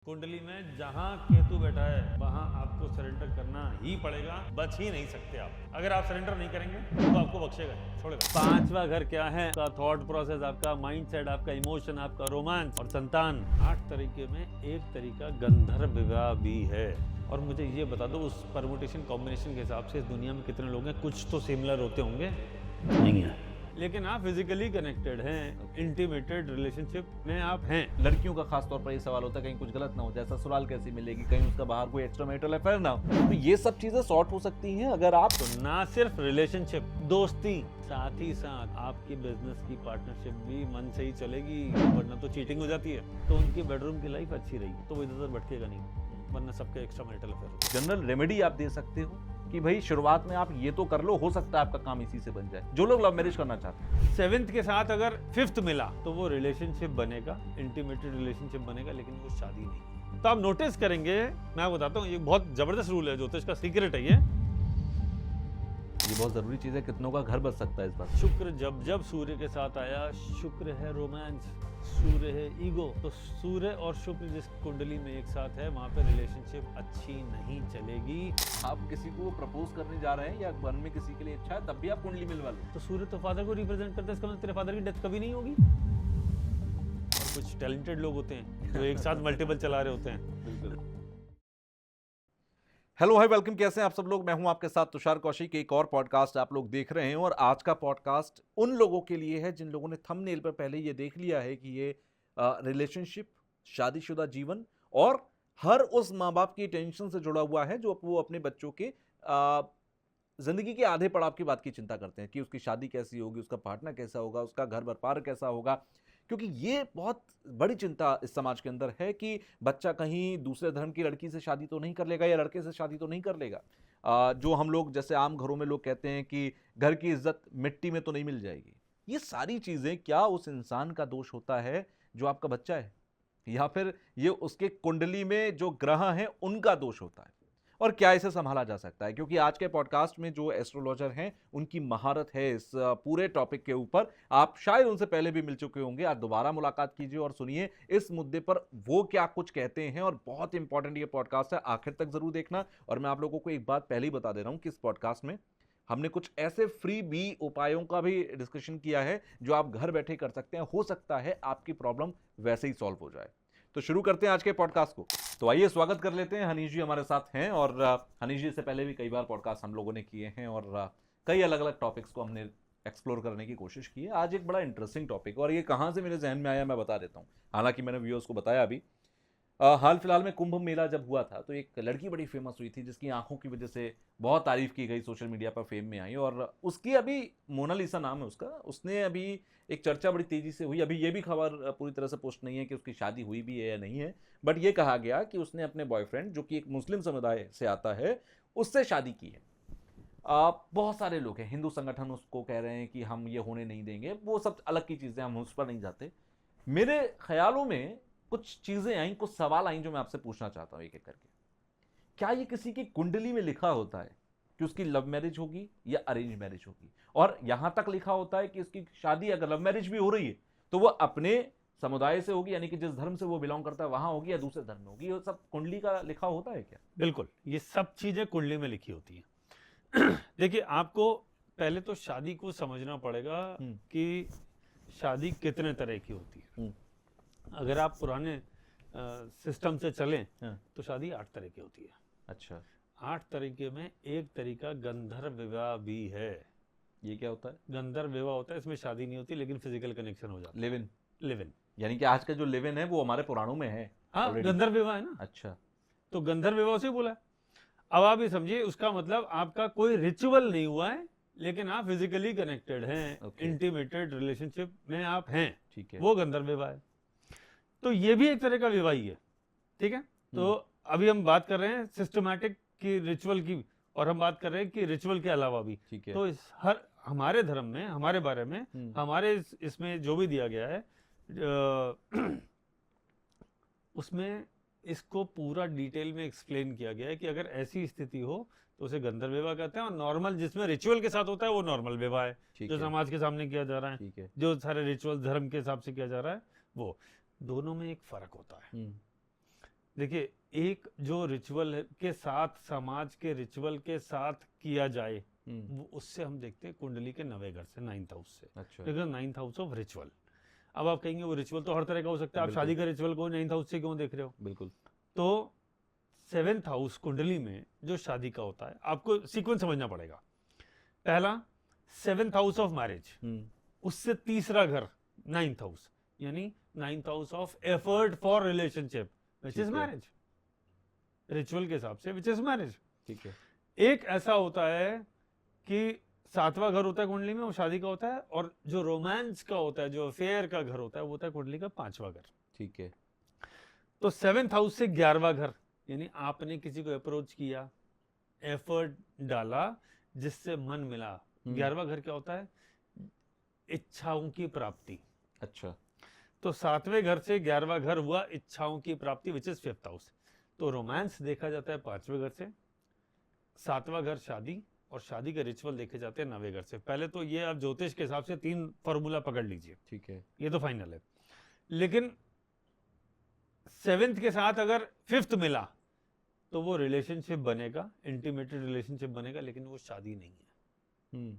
कुंडली में जहाँ केतु बैठा है वहाँ आपको सरेंडर करना ही पड़ेगा, बच ही नहीं सकते आप। अगर आप सरेंडर नहीं करेंगे तो आपको बख्शेगा नहीं, छोड़ेगा। पांचवा घर क्या है? आपका थॉट प्रोसेस, आपका माइंडसेट, आपका इमोशन, आपका रोमांस और संतान। 8 तरीके में एक तरीका गंधर्व विवाह भी है। और मुझे ये बता दो, उस परमुटेशन कॉम्बिनेशन के हिसाब से इस दुनिया में कितने लोग हैं? कुछ तो सिमिलर होते होंगे, नहीं है, लेकिन आप फिजिकली कनेक्टेड हैं, इंटीमेटेड रिलेशनशिप में आप हैं। लड़कियों का खास तौर पर ये सवाल होता है कहीं कुछ गलत ना हो जाए, ससुराल कैसी मिलेगी, कहीं उसका बाहर कोई एक्स्ट्रा मैरिटल अफेयर ना हो। तो ये सब चीजें सॉर्ट हो सकती हैं अगर आप तो ना सिर्फ रिलेशनशिप, दोस्ती, साथ ही साथ आपकी बिजनेस की पार्टनरशिप भी मन से ही चलेगी, वरना तो चीटिंग हो जाती है। तो उनकी बेडरूम की लाइफ अच्छी रही तो वो इधर उधर भटकेगा नहीं, वरना सबके extra marital affair. General remedy आप दे सकते हो कि भाई शुरुआत में आप ये तो कर लो, हो सकता है आपका काम इसी से बन जाए। जो लोग लव मैरिज करना चाहते हैं, 7th के साथ अगर 5th मिला तो वो रिलेशनशिप बनेगा, इंटीमेटेड रिलेशनशिप बनेगा, लेकिन वो शादी नहीं। तो आप नोटिस करेंगे, मैं बताता हूँ, ये बहुत जबरदस्त रूल है, ज्योतिष का सीक्रेट है ये बहुत जरूरी चीज है। कितनों का घर बच सकता है इस बात। शुक्र जब जब सूर्य के साथ आया, शुक्र है रोमांस, सूर्य है ईगो, तो सूर्य और शुक्र जिस कुंडली में एक साथ है वहां पे रिलेशनशिप अच्छी नहीं चलेगी। आप किसी को प्रपोज करने जा रहे हैं या मन में किसी के लिए इच्छा है, तब भी आप कुंडली मिलवा लो। तो सूर्य तो फादर को रिप्रेजेंट करता है, इसका मतलब तेरे फादर की डेथ कभी नहीं होगी। और कुछ टैलेंटेड लोग होते हैं जो एक साथ मल्टीपल चला रहे होते हैं। बिल्कुल। Hello hi, welcome. कैसे हैं आप सब लोग? मैं हूं आपके साथ तुषार कौशिक। एक और पॉडकास्ट आप लोग देख रहे हैं और आज का पॉडकास्ट उन लोगों के लिए है जिन लोगों ने थंबनेल पर पहले ये देख लिया है कि ये रिलेशनशिप, शादीशुदा जीवन और हर उस माँ बाप की टेंशन से जुड़ा हुआ है जो वो अपने बच्चों के जिंदगी के आधे पड़ाव की बात की चिंता करते हैं कि उसकी शादी कैसी होगी, उसका पार्टनर कैसा होगा, उसका घर व्यापार कैसा होगा। क्योंकि ये बहुत बड़ी चिंता इस समाज के अंदर है कि बच्चा कहीं दूसरे धर्म की लड़की से शादी तो नहीं कर लेगा या लड़के से शादी तो नहीं कर लेगा। जो हम लोग जैसे आम घरों में लोग कहते हैं कि घर की इज्जत मिट्टी में तो नहीं मिल जाएगी। ये सारी चीजें क्या उस इंसान का दोष होता है जो आपका बच्चा है, या फिर ये उसके कुंडली में जो ग्रह हैं उनका दोष होता है, और क्या इसे संभाला जा सकता है? क्योंकि आज के पॉडकास्ट में जो एस्ट्रोलॉजर हैं उनकी महारत है इस पूरे टॉपिक के ऊपर। आप शायद उनसे पहले भी मिल चुके होंगे, आज दोबारा मुलाकात कीजिए और सुनिए इस मुद्दे पर वो क्या कुछ कहते हैं। और बहुत इंपॉर्टेंट ये पॉडकास्ट है, आखिर तक जरूर देखना। और मैं आप लोगों को एक बात पहले ही बता दे रहा हूं कि इस पॉडकास्ट में हमने कुछ ऐसे फ्री बी उपायों का भी डिस्कशन किया है जो आप घर बैठे कर सकते हैं। हो सकता है आपकी प्रॉब्लम वैसे ही सॉल्व हो जाए। तो शुरू करते हैं आज के पॉडकास्ट को। तो आइए स्वागत कर लेते हैं। हनीश जी हमारे साथ हैं और हनीश जी से पहले भी कई बार पॉडकास्ट हम लोगों ने किए हैं और कई अलग अलग टॉपिक्स को हमने एक्सप्लोर करने की कोशिश की है। आज एक बड़ा इंटरेस्टिंग टॉपिक, और ये कहाँ से मेरे जहन में आया मैं बता देता हूँ, हालांकि मैंने व्यूअर्स को बताया अभी। हाल फिलहाल में कुंभ मेला जब हुआ था तो एक लड़की बड़ी फेमस हुई थी जिसकी आंखों की वजह से बहुत तारीफ की गई, सोशल मीडिया पर फेम में आई। और उसकी अभी मोनालिसा नाम है उसका, उसने अभी एक चर्चा बड़ी तेजी से हुई। अभी ये भी खबर पूरी तरह से पुष्ट नहीं है कि उसकी शादी हुई भी है या नहीं है, बट ये कहा गया कि उसने अपने बॉयफ्रेंड, जो कि एक मुस्लिम समुदाय से आता है, उससे शादी की है। बहुत सारे लोग हैं, हिंदू संगठन उसको कह रहे हैं कि हम ये होने नहीं देंगे, वो सब अलग की चीज़ें, हम उस पर नहीं जाते। मेरे ख्यालों में कुछ चीजें आई, कुछ सवाल आई जो मैं आपसे पूछना चाहता हूं एक एक करके। क्या ये किसी की कुंडली में लिखा होता है कि उसकी लव मैरिज होगी या अरेंज मैरिज होगी? और यहां तक लिखा होता है कि उसकी शादी अगर लव मैरिज भी हो रही है तो वो अपने समुदाय से होगी, यानी कि जिस धर्म से वो बिलोंग करता है वहां होगी, या दूसरे धर्म में होगी? ये सब कुंडली का लिखा होता है क्या? बिल्कुल, ये सब चीजें कुंडली में लिखी होती हैं। देखिए, आपको पहले तो शादी को समझना पड़ेगा कि शादी कितने तरह की होती है। अगर आप पुराने सिस्टम से चलें तो शादी 8 तरह की होती है। अच्छा, 8 तरीके में एक तरीका गंधर्व विवाह भी है। ये क्या होता है? गंधर्व विवाह होता है, इसमें शादी नहीं होती लेकिन फिजिकल कनेक्शन हो जाता है। लिव इन, यानी कि आज का जो लिव इन है वो हमारे पुराणों में है। हाँ, गंधर्व विवाह है ना। अच्छा, तो गंधर्व विवाह से बोला। अब आप ये समझिए, उसका मतलब आपका कोई रिचुअल नहीं हुआ है लेकिन आप फिजिकली कनेक्टेड हैं, इंटीमेटेड रिलेशनशिप में आप हैं, ठीक है, वो गंधर्व विवाह है। तो ये भी एक तरह का विवाह ही है, ठीक है। तो अभी हम बात कर रहे हैं सिस्टमैटिक की, रिचुअल की, और हम बात कर रहे हैं कि रिचुअल के अलावा भी, ठीक है। तो इस हर हमारे धर्म में, हमारे बारे में, हमारे इसमें जो भी दिया गया है उसमें इसको पूरा डिटेल में एक्सप्लेन किया गया है कि अगर ऐसी स्थिति हो तो उसे गंधर्व विवाह कहते हैं, और नॉर्मल जिसमें रिचुअल के साथ होता है वो नॉर्मल विवाह है, जो समाज के सामने किया जा रहा है, जो सारे रिचुअल धर्म के हिसाब से किया जा रहा है वो। दोनों में एक फर्क होता है। देखिए, एक जो रिचुअल के साथ, समाज के रिचुअल के साथ किया जाए, वो उससे हम देखते हैं कुंडली के 9वें घर से, 9th हाउस से। अच्छा। लेकिन 9th हाउस ऑफ रिचुअल। अब आप कहेंगे वो रिचुअल तो हर तरह का हो सकता है, आप बिल्कुल। शादी का रिचुअल को 9th हाउस से क्यों देख रहे हो? बिल्कुल। तो 7th हाउस कुंडली में जो शादी का होता है, आपको सीक्वेंस समझना पड़ेगा। पहला 7th हाउस ऑफ मैरिज, उससे तीसरा घर 9th हाउस, यानी 9th house of effort for relationship which is ठीक है। मैरिज, रिचुअल के हिसाब से विच इज मैरिज। ठीक है। एक ऐसा होता है कि 7वां घर होता है कुंडली में, वो शादी का होता है, और जो रोमांस का होता है, जो अफेयर का घर होता है, वो होता है कुंडली का 5वां घर। ठीक है। तो 7th हाउस से 11वां घर, यानी आपने किसी को अप्रोच किया, एफर्ट डाला, जिससे मन मिला। 11वां घर क्या होता है? इच्छाओं की प्राप्ति। अच्छा। तो 7वें घर से 11वां घर हुआ इच्छाओं की प्राप्ति विच इज 5th हाउस। तो रोमांस देखा जाता है 5वें घर से, 7वां घर शादी, और शादी के रिचुअल देखे जाते हैं 9वें घर से। पहले तो ये आप ज्योतिष के हिसाब से 3 फॉर्मूला पकड़ लीजिए, ठीक है। ये तो फाइनल है। लेकिन 7th के साथ अगर 5th मिला तो वो रिलेशनशिप बनेगा, इंटीमेटेड रिलेशनशिप बनेगा, लेकिन वो शादी नहीं है।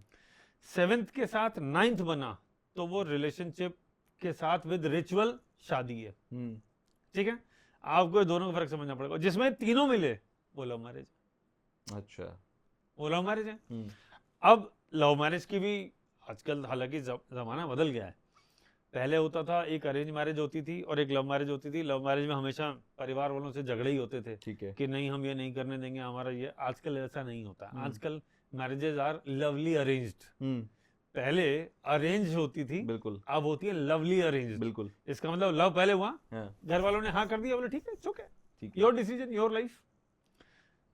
7th के साथ 9th बना तो वो रिलेशनशिप के साथ विद रिचुअल शादी है। ठीक है, आपको दोनों का फर्क समझना पड़ेगा। जिसमें तीनों मिले वो लव मैरिज। अच्छा। वो लव मैरिज है। अब लव मैरिज की भी आजकल हालांकि जमाना बदल गया है। पहले होता था एक अरेंज मैरिज होती थी और एक लव मैरिज होती थी। लव मैरिज में हमेशा परिवार वालों से झगड़े ही होते थे। ठीक है। कि नहीं, हम ये नहीं करने देंगे, हमारा ये। आजकल ऐसा नहीं होता। आजकल मैरिजेज आर लवली अरेंज्ड। पहले अरेंज होती थी, बिल्कुल। अब होती है लवली अरेंज्ड। बिल्कुल। इसका मतलब लव पहले हुआ, हाँ। घर वालों ने हाँ कर दिया, बोले ठीक है, इट्स ओके, ठीक है। Your decision, your life.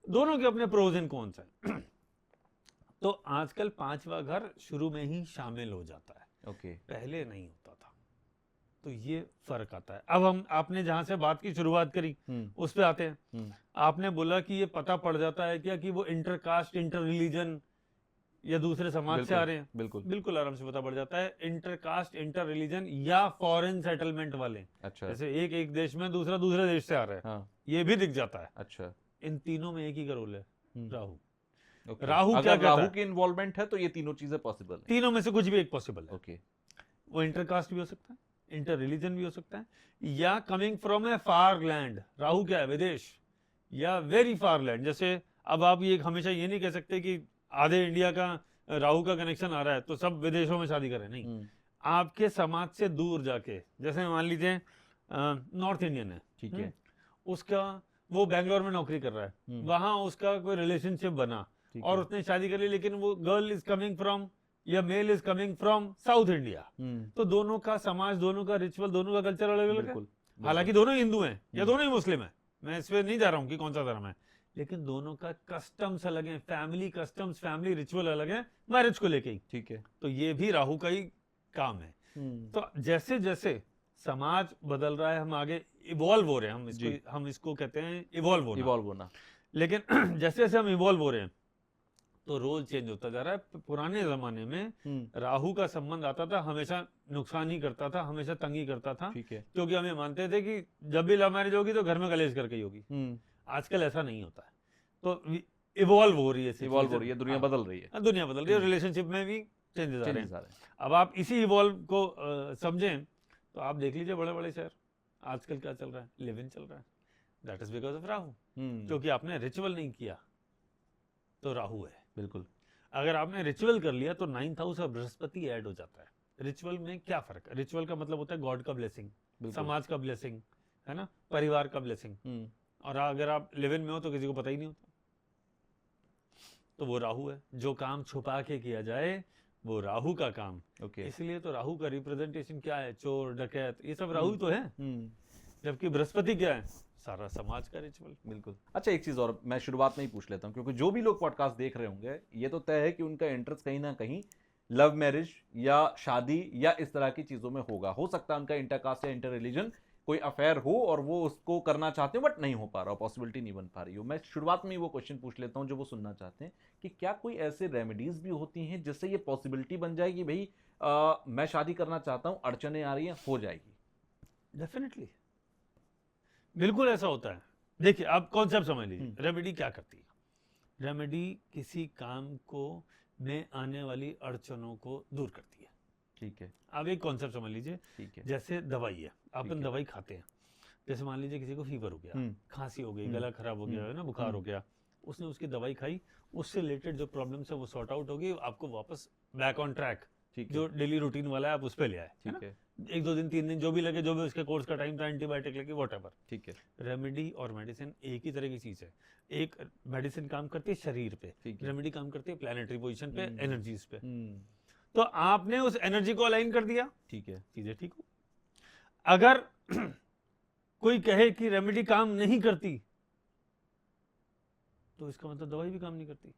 दोनों के अपने प्रोज एंड कॉन्स हैं। तो आजकल 5वां घर शुरू में ही शामिल हो जाता है, ओके। पहले नहीं होता था। तो ये फर्क आता है। अब आपने जहां से बात की शुरुआत करी, उस पे आते हैं। आपने बोला कि ये पता पड़ जाता है क्या कि वो इंटरकास्ट, इंटर रिलीजन या दूसरे समाज से आ रहे हैं? बिल्कुल। बिल्कुल आराम से पता पड़ जाता है। इंटरकास्ट, इंटर रिलीजन या फॉरेन सेटलमेंट वाले। अच्छा। जैसे एक देश में दूसरा दूसरे देश से आ रहा है, हाँ। ये भी दिख जाता है। अच्छा। इन तीनों में एक ही का रोल है, राहु। ओके। राहु क्या अगर कहता राहु है? की इन्वॉल्वमेंट है तो ये तीनों चीजें पॉसिबल है। तीनों में से कुछ भी एक पॉसिबल है। ओके। वो इंटरकास्ट भी हो सकता है, इंटर रिलीजन भी हो सकता है, या coming from A far land. Rahu क्या है? विदेश या वेरी फार लैंड। जैसे अब आप ये हमेशा ये नहीं कह सकते कि आधे इंडिया का राहु का कनेक्शन आ रहा है तो सब विदेशों में शादी करें, नहीं। आपके समाज से दूर जाके, जैसे मान लीजिए नॉर्थ इंडियन है, ठीक है। उसका वो बैंगलोर में नौकरी कर रहा है, वहां उसका कोई रिलेशनशिप बना और उसने शादी कर ली, लेकिन वो गर्ल इज कमिंग फ्रॉम या male is coming from south India. तो दोनों का समाज, दोनों का रिचुअल, दोनों का कल्चर अलग अलग है। हालांकि दोनों हिंदू हैं या दोनों ही मुस्लिम है, मैं इस पे नहीं जा रहा हूँ कि कौन सा धर्म है, लेकिन दोनों का कस्टम्स अलग है, फैमिली कस्टम्स, फैमिली रिचुअल अलग है मैरिज को लेके ही। ठीक है। तो ये भी राहु का ही काम है। तो जैसे जैसे समाज बदल रहा है, हम आगे इवॉल्व हो रहे हैं, हम इसको कहते हैं इवॉल्व होना। लेकिन जैसे जैसे हम इवॉल्व हो रहे हैं तो रोल चेंज होता जा रहा है। पुराने जमाने में राहु का संबंध आता था, हमेशा नुकसान ही करता था, हमेशा तंगी करता था। ठीक है। क्योंकि हमें मानते थे कि जब भी लव मैरिज होगी तो घर में कलेश करके ही होगी। आजकल ऐसा नहीं होता है। तो इवॉल्व हो रही है, दुनिया बदल रही है। दुनिया बदल रही है, रिलेशनशिप में भी चेंजेस आ रहे हैं। अब आप इसी इवॉल्व को समझें तो आप देख लीजिए बड़े बड़े शहर आजकल क्या चल रहा है, लिव इन चल रहा है। That is because of Rahu. क्योंकि आपने रिचुअल नहीं किया तो राहु है। बिल्कुल। अगर आपने रिचुअल कर लिया तो 9th हाउस और बृहस्पति ऐड हो जाता है। रिचुअल में क्या फर्क है? रिचुअल का मतलब होता है गॉड का ब्लेसिंग, समाज का ब्लेसिंग, है ना, परिवार का ब्लेसिंग। और अगर आप लिव इन में हो तो किसी को पता ही नहीं होता। तो वो राहु है। जो काम छुपा के किया जाए वो राहु का काम। इसलिए तो राहु का रिप्रेजेंटेशन क्या है? चोर, डकैत, ये सब राहु तो है। जबकि बृहस्पति क्या है? सारा समाज का रिचुअल। बिल्कुल। अच्छा, एक चीज और मैं शुरुआत में ही पूछ लेता हूँ, क्योंकि जो भी लोग पॉडकास्ट देख रहे होंगे ये तो तय है कि उनका इंटरेस्ट कहीं ना कहीं लव मैरिज या शादी या इस तरह की चीजों में होगा। हो सकता है उनका इंटरकास्ट या इंटर रिलीजन कोई अफेयर हो और वो उसको करना चाहते हो बट नहीं हो पा रहा, पॉसिबिलिटी नहीं बन पा रही हो। मैं शुरुआत में ही वो क्वेश्चन पूछ लेता हूँ जो वो सुनना चाहते हैं कि क्या कोई ऐसे रेमेडीज भी होती हैं जिससे ये पॉसिबिलिटी बन जाए कि भाई मैं शादी करना चाहता हूँ, अड़चने आ रही हैं, हो जाएगी? डेफिनेटली, बिल्कुल ऐसा होता है। देखिए आप कॉन्सेप्ट समझ लीजिए, रेमेडी क्या करती है। रेमेडी किसी काम को में आने वाली अड़चनों को दूर करती है। ठीक है, आप एक कॉन्सेप्ट समझ लीजिए, ठीक है। जैसे दवाई है, अपन है। दवाई खाते हैं। जैसे मान लीजिए किसी को फीवर हो गया, खांसी हो गई, गला खराब हो गया है ना, बुखार हो गया, उसने उसकी दवाई खाई, उससे रिलेटेड जो प्रॉब्लम्स है वो सॉर्ट आउट होगी, आपको वापस बैक ऑन ट्रैक, ठीक है, जो डेली रूटीन वाला है आप उस पे ले आए, ठीक है, 1-2 दिन 3 दिन जो भी लगे, जो भी उसके कोर्स का टाइम था, एंटीबायोटिक लगे, व्हाटएवर। ठीक है, रेमेडी और मेडिसिन एक ही तरह की चीज है। एक मेडिसिन काम करती है शरीर पे, ठीक है। रेमेडी काम करती है प्लैनेटरी पोजीशन पे, एनर्जीज पे। हम्म, तो आपने उस एनर्जी को अलाइन कर दिया, ठीक है, चीजें ठीक हो। अगर कोई कहे कि रेमेडी काम नहीं करती, तो इसका मतलब दवाई भी काम नहीं करती।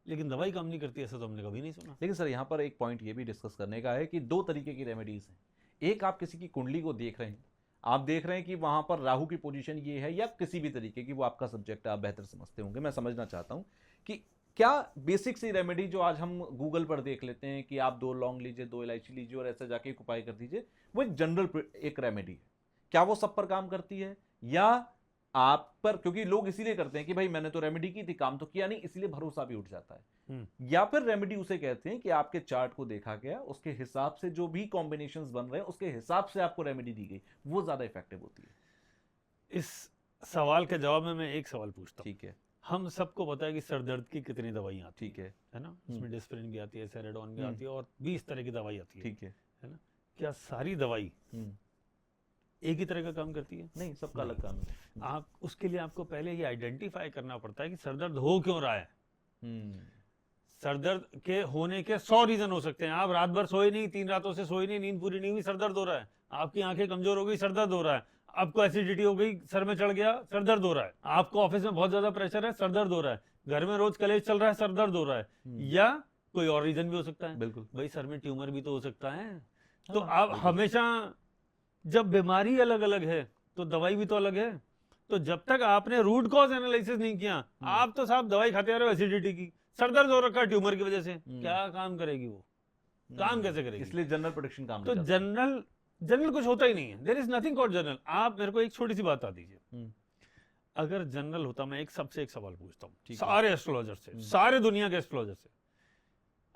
लेकिन दवाई काम नहीं करती ऐसा तो हमने कभी नहीं सुना। लेकिन सर यहाँ पर एक पॉइंट ये भी डिस्कस करने का है कि दो तरीके की रेमेडीज हैं। एक, आप किसी की कुंडली को देख रहे हैं, आप देख रहे हैं कि वहां पर राहु की पोजीशन ये है, या किसी भी तरीके की, वो आपका सब्जेक्ट है, आप बेहतर समझते होंगे। मैं समझना चाहता हूं कि क्या बेसिक सी रेमेडी जो आज हम गूगल पर देख लेते हैं कि आप 2 लौंग लीजिए, 2 इलायची लीजिए और ऐसे जाके एक उपाय कर दीजिए, वो एक जनरल एक रेमेडी है, क्या वो सब पर काम करती है? या आप पर, क्योंकि लोग इसीलिए करते हैं कि भाई मैंने तो रेमेडी की थी, काम तो किया नहीं, इसलिए भरोसा भी उठ जाता है। या फिर रेमेडी उसे कहते हैं कि आपके चार्ट को देखा गया, उसके हिसाब से जो भी कॉम्बिनेशंस बन रहे हैं उसके हिसाब से आपको रेमेडी दी गई, वो ज्यादा इफेक्टिव होती है। इस सवाल के जवाब में मैं एक सवाल पूछता हूँ। ठीक है, हम सबको पता है कि सर दर्द की कितनी दवाइयाँ आती ठीक है, है ना, उसमें डिस्प्रिन भी आती है, सेरेडोन भी आती है, और 20 तरह की दवाई आती है, ठीक है, है ना। क्या सारी दवाई एक ही तरह का काम करती है? नहीं, सबका अलग काम है। आप उसके लिए आपको पहले ये आइडेंटिफाई करना पड़ता है कि सरदर्द हो क्यों रहा है। सरदर्द के होने के 100 रीजन हो सकते हैं। आप रात भर सोए नहीं, 3 रातों से सोए नहीं, नींद पूरी नहीं हुई, सरदर्द हो रहा है। आपकी आंखें कमजोर हो गई, सरदर्द हो रहा है। आपको एसिडिटी हो गई, सर में चढ़ गया, सरदर्द हो रहा है। आपको ऑफिस में बहुत ज्यादा प्रेशर है, सरदर्द हो रहा है। घर में रोज कलेश चल रहा है, सरदर्द हो रहा है। या कोई और रीजन भी हो सकता है। बिल्कुल भाई सर में ट्यूमर भी तो हो सकता है। तो आप हमेशा, जब बीमारी अलग अलग है तो दवाई भी तो अलग है। तो जब तक आपने रूट कॉज एनालिसिस नहीं किया, आप तो साहब दवाई खाते आ रहे हो एसिडिटी की, सरदर्द हो रखा है ट्यूमर की वजह से, क्या काम करेगी वो? काम कैसे करेगी? इसलिए जनरल प्रोडिक्शन काम तो जनरल कुछ होता ही नहीं है। There is nothing called general. आप मेरे को एक छोटी सी बात बता दीजिए, अगर जनरल होता, मैं एक सवाल पूछता हूँ सारे एस्ट्रोलॉजर से, सारे दुनिया के एस्ट्रोलॉजर से,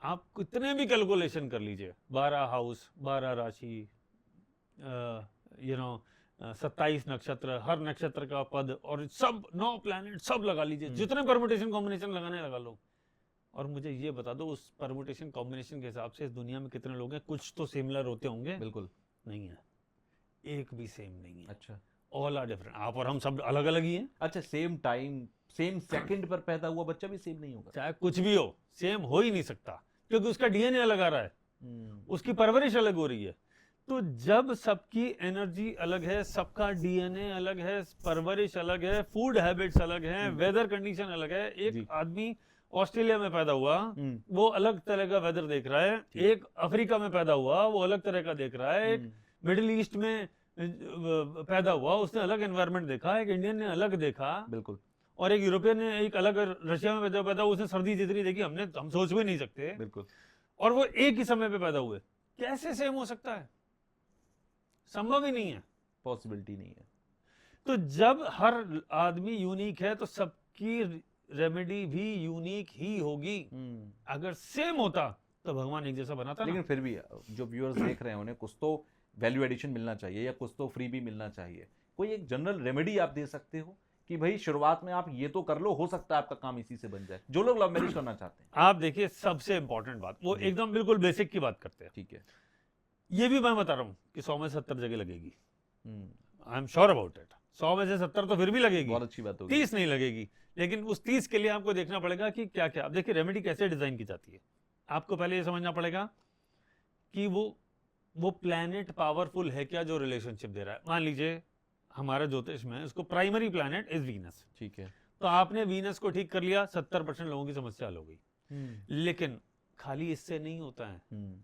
आप कितने भी कैलकुलेशन कर लीजिए, 12 हाउस, 12 राशि, 27 नक्षत्र, हर नक्षत्र का पद, और सब 9 प्लैनेट सब लगा लीजिए, जितने परमुटेशन कॉम्बिनेशन लगाने लगा लो, और मुझे ये बता दो उस परमुटेशन कॉम्बिनेशन के हिसाब से इस दुनिया में कितने लोग हैं? कुछ तो सिमिलर होते होंगे। बिल्कुल नहीं है, एक भी सेम नहीं है। अच्छा, ऑल आर डिफरेंट। आप और हम सब अलग अलग ही हैं। अच्छा, सेम टाइम सेम सेकंड पर पैदा हुआ बच्चा भी सेम नहीं होगा? चाहे कुछ भी हो, सेम हो ही नहीं सकता, क्योंकि उसका डीएनए अलग आ रहा है, उसकी परवरिश अलग हो रही है। तो जब सबकी एनर्जी अलग है, सबका डीएनए अलग है, परवरिश अलग है, फूड हैबिट्स अलग हैं, वेदर कंडीशन अलग है। एक आदमी ऑस्ट्रेलिया में पैदा हुआ, वो अलग तरह का वेदर देख रहा है। एक अफ्रीका में पैदा हुआ, वो अलग तरह का देख रहा है। एक मिडिल ईस्ट में पैदा हुआ, उसने अलग एनवायरनमेंट देखा। एक इंडियन ने अलग देखा, बिल्कुल। और एक यूरोपियन ने एक अलग, रशिया में पैदा हुआ, उसने सर्दी जितनी देखी हम सोच भी नहीं सकते। बिल्कुल। और वो एक ही समय पे पैदा हुए, कैसे सेम हो सकता है? संभव ही नहीं है, पॉसिबिलिटी नहीं है। तो जब हर आदमी यूनिक है तो सबकी रेमेडी भी यूनिक ही होगी। अगर सेम होता तो भगवान एक जैसा बनाता। लेकिन फिर भी जो व्यूअर्स देख रहे हैं उन्हें कुछ तो वैल्यू एडिशन मिलना चाहिए, या कुछ तो फ्री भी मिलना चाहिए। कोई एक जनरल रेमेडी आप दे सकते हो कि भाई शुरुआत में आप ये तो कर लो, हो सकता है आपका काम इसी से बन जाए, जो लोग लव मैरिज करना चाहते हैं। आप देखिए, सबसे इंपॉर्टेंट बात, वो एकदम बिल्कुल बेसिक की बात करते हैं। ठीक है, ये भी मैं बता रहा हूँ कि 100 में 70 जगह लगेगी। I am sure about it. 100 में से 70 तो फिर भी लगेगी, बहुत अच्छी बात होगी। 30 नहीं लगेगी। लेकिन उस 30 के लिए आपको देखना पड़ेगा कि क्या क्या। आप देखिए रेमेडी कैसे डिजाइन की जाती है। आपको पहले ये समझना पड़ेगा कि वो प्लैनेट पावरफुल है क्या जो रिलेशनशिप दे रहा है। मान लीजिए हमारा ज्योतिष में उसको प्राइमरी प्लैनेट इज वीनस। ठीक है, तो आपने वीनस को ठीक कर लिया, 70% लोगों की समस्या हल हो गई। लेकिन खाली इससे नहीं होता है।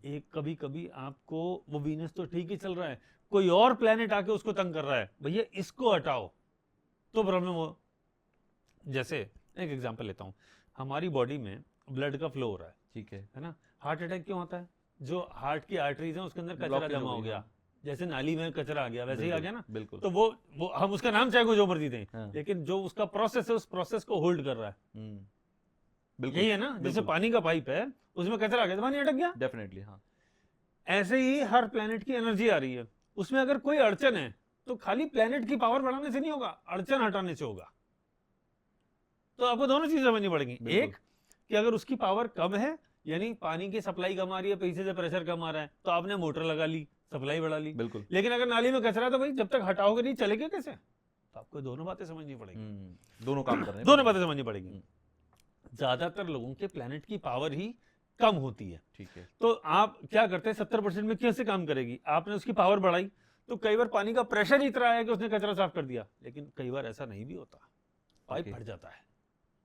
एक कभी कभी आपको वो वीनस तो ठीक ही चल रहा है, कोई और प्लैनेट आके उसको तंग कर रहा है, भैया इसको हटाओ तो प्रॉब्लम हो। जैसे एक एग्जांपल लेता हूं, हमारी बॉडी में ब्लड का फ्लो हो रहा है, ठीक है ना। हार्ट अटैक क्यों होता है? जो हार्ट की आर्टरीज हैं उसके अंदर कचरा जमा हो गया, जैसे नाली में कचरा आ गया वैसे ही आ गया ना, बिल्कुल। तो वो हम उसका नाम चाहे कुछ जो मर्जी दें, हाँ। लेकिन जो उसका प्रोसेस है उस प्रोसेस को होल्ड कर रहा है। बिल्कुल यही है ना, जैसे बिल्कुल। पानी का पाइप है, उसमें कचरा आ गया तो पानी अटक गया। डेफिनेटली हाँ। ऐसे ही हर प्लेनेट की एनर्जी आ रही है, उसमें अगर कोई अड़चन है तो खाली प्लेनेट की पावर बढ़ाने से नहीं होगा, अड़चन हटाने से होगा। तो आपको दोनों चीजें समझनी पड़ेगी। बिल्कुल। एक कि अगर उसकी पावर कम है, यानी पानी की सप्लाई कम आ रही है, पीछे से प्रेशर कम आ रहा है, तो आपने मोटर लगा ली, सप्लाई बढ़ा ली। बिल्कुल। लेकिन अगर नाली में कचरा है तो भाई जब तक हटाओगे नहीं चलेगा कैसे? तो आपको दोनों बातें समझनी पड़ेगी। दोनों काम कर रहे हैं। दोनों बातें समझनी पड़ेगी। ज्यादातर लोगों के प्लेनेट की पावर ही कम होती है। ठीक है। तो आप क्या करते हैं, 70% में कैसे काम करेगी? आपने उसकी पावर बढ़ाई तो कई बार पानी का प्रेशर ही इतना है कि उसने कचरा साफ कर दिया, लेकिन कई बार ऐसा नहीं भी होता, पाइप Okay. फट जाता है।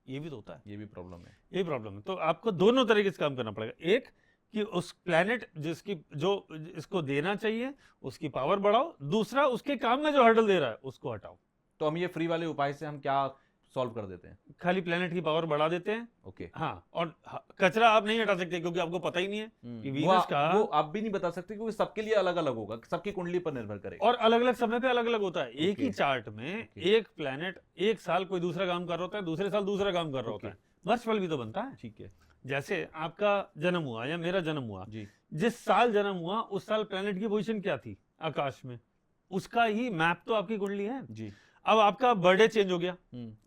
ये भी तो होता है, ये भी प्रॉब्लम है। यही प्रॉब्लम है। तो आपको दोनों तरीके से काम करना पड़ेगा। एक कि उस प्लेनेट जिसकी जो इसको देना चाहिए उसकी पावर बढ़ाओ, दूसरा उसके काम में जो हर्डल दे रहा है उसको हटाओ। तो हम ये फ्री वाले उपाय से हम क्या सॉल्व कर देते हैं? खाली प्लेनेट की पावर बढ़ा देते हैं। ओके। हाँ, और कचरा आप नहीं हटा सकते क्योंकि आपको पता ही नहीं है कि वीनस का, वो आप भी नहीं बता सकते क्योंकि सबके लिए अलग अलग होगा, सबकी कुंडली पर निर्भर करेगा और अलग अलग समय पे अलग अलग होता है। एक ही Okay. चार्ट में Okay. एक प्लेनेट एक साल कोई दूसरा काम कर रहा होता है, दूसरे साल दूसरा काम कर रहा होता है। वर्षफल भी तो बनता है। ठीक है जैसे आपका जन्म हुआ या मेरा जन्म हुआ, जी। जिस साल जन्म हुआ उस साल प्लेनेट की पोजीशन क्या थी आकाश में, उसका ही मैप तो आपकी कुंडली है। जी। अब आपका बर्थडे चेंज हो गया,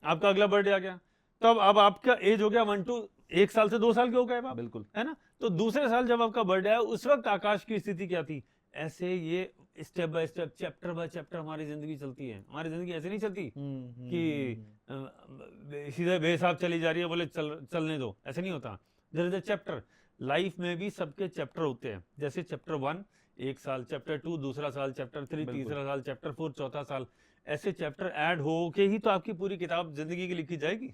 आपका अगला बर्थडे आ गया, तब अब आपका एज हो गया 1 to 1 साल से 2 साल के हो गए आप, बिल्कुल। है ना? तो दूसरे साल जब आपका बर्थडे आया उस वक्त आकाश की स्थिति क्या थी? ऐसे ये step by step, chapter by chapter हमारी जिंदगी चलती है। हमारी जिंदगी ऐसे नहीं चलती कि सीधे बेहिसाब चली जा रही है, बोले चलने दो, ऐसे नहीं होता। There is a chapter. Life में भी सबके चैप्टर होते हैं। जैसे चैप्टर 1 1 साल, चैप्टर 2 दूसरा साल, चैप्टर 3 बिल्कुल। तीसरा साल, चैप्टर 4 चौथा साल, ऐसे चैप्टर ऐड हो के ही तो आपकी पूरी किताब जिंदगी की लिखी जाएगी।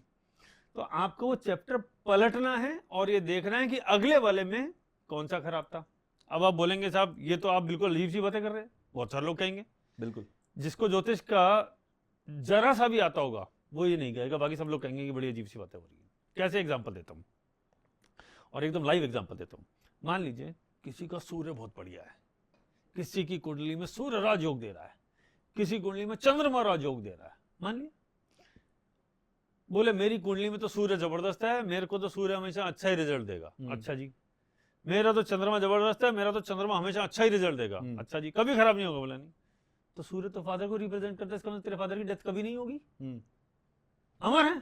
तो आपको वो चैप्टर पलटना है और ये देखना है कि अगले वाले में कौन सा खराब था। अब आप बोलेंगे साहब ये तो आप बिल्कुल अजीब सी बातें कर रहे हैं, बहुत सारे लोग कहेंगे। बिल्कुल। जिसको ज्योतिष का जरा सा भी आता होगा वो ये नहीं कहेगा, बाकी सब लोग कहेंगे कि बड़ी अजीब सी बातें हो रही है। कैसे एग्जाम्पल देता हूँ, और एकदम लाइव एग्जाम्पल देता हूँ। मान लीजिए किसी का सूर्य बहुत बढ़िया है, किसी की कुंडली में सूर्य राजयोग दे रहा है, किसी कुंडली में चंद्रमा राजयोग दे रहा है। मान लिया, बोले मेरी कुंडली में तो सूर्य जबरदस्त है, मेरे को तो सूर्य हमेशा अच्छा ही रिजल्ट देगा। अच्छा जी, मेरा तो चंद्रमा जबरदस्त है, मेरा तो चंद्रमा हमेशा अच्छा ही रिजल्ट देगा। अच्छा जी, कभी खराब नहीं होगा। बोला नहीं, तो सूर्य तो फादर को रिप्रेजेंट करता है, इसका मतलब तेरे फादर की डेथ कभी नहीं होगी, अमर है।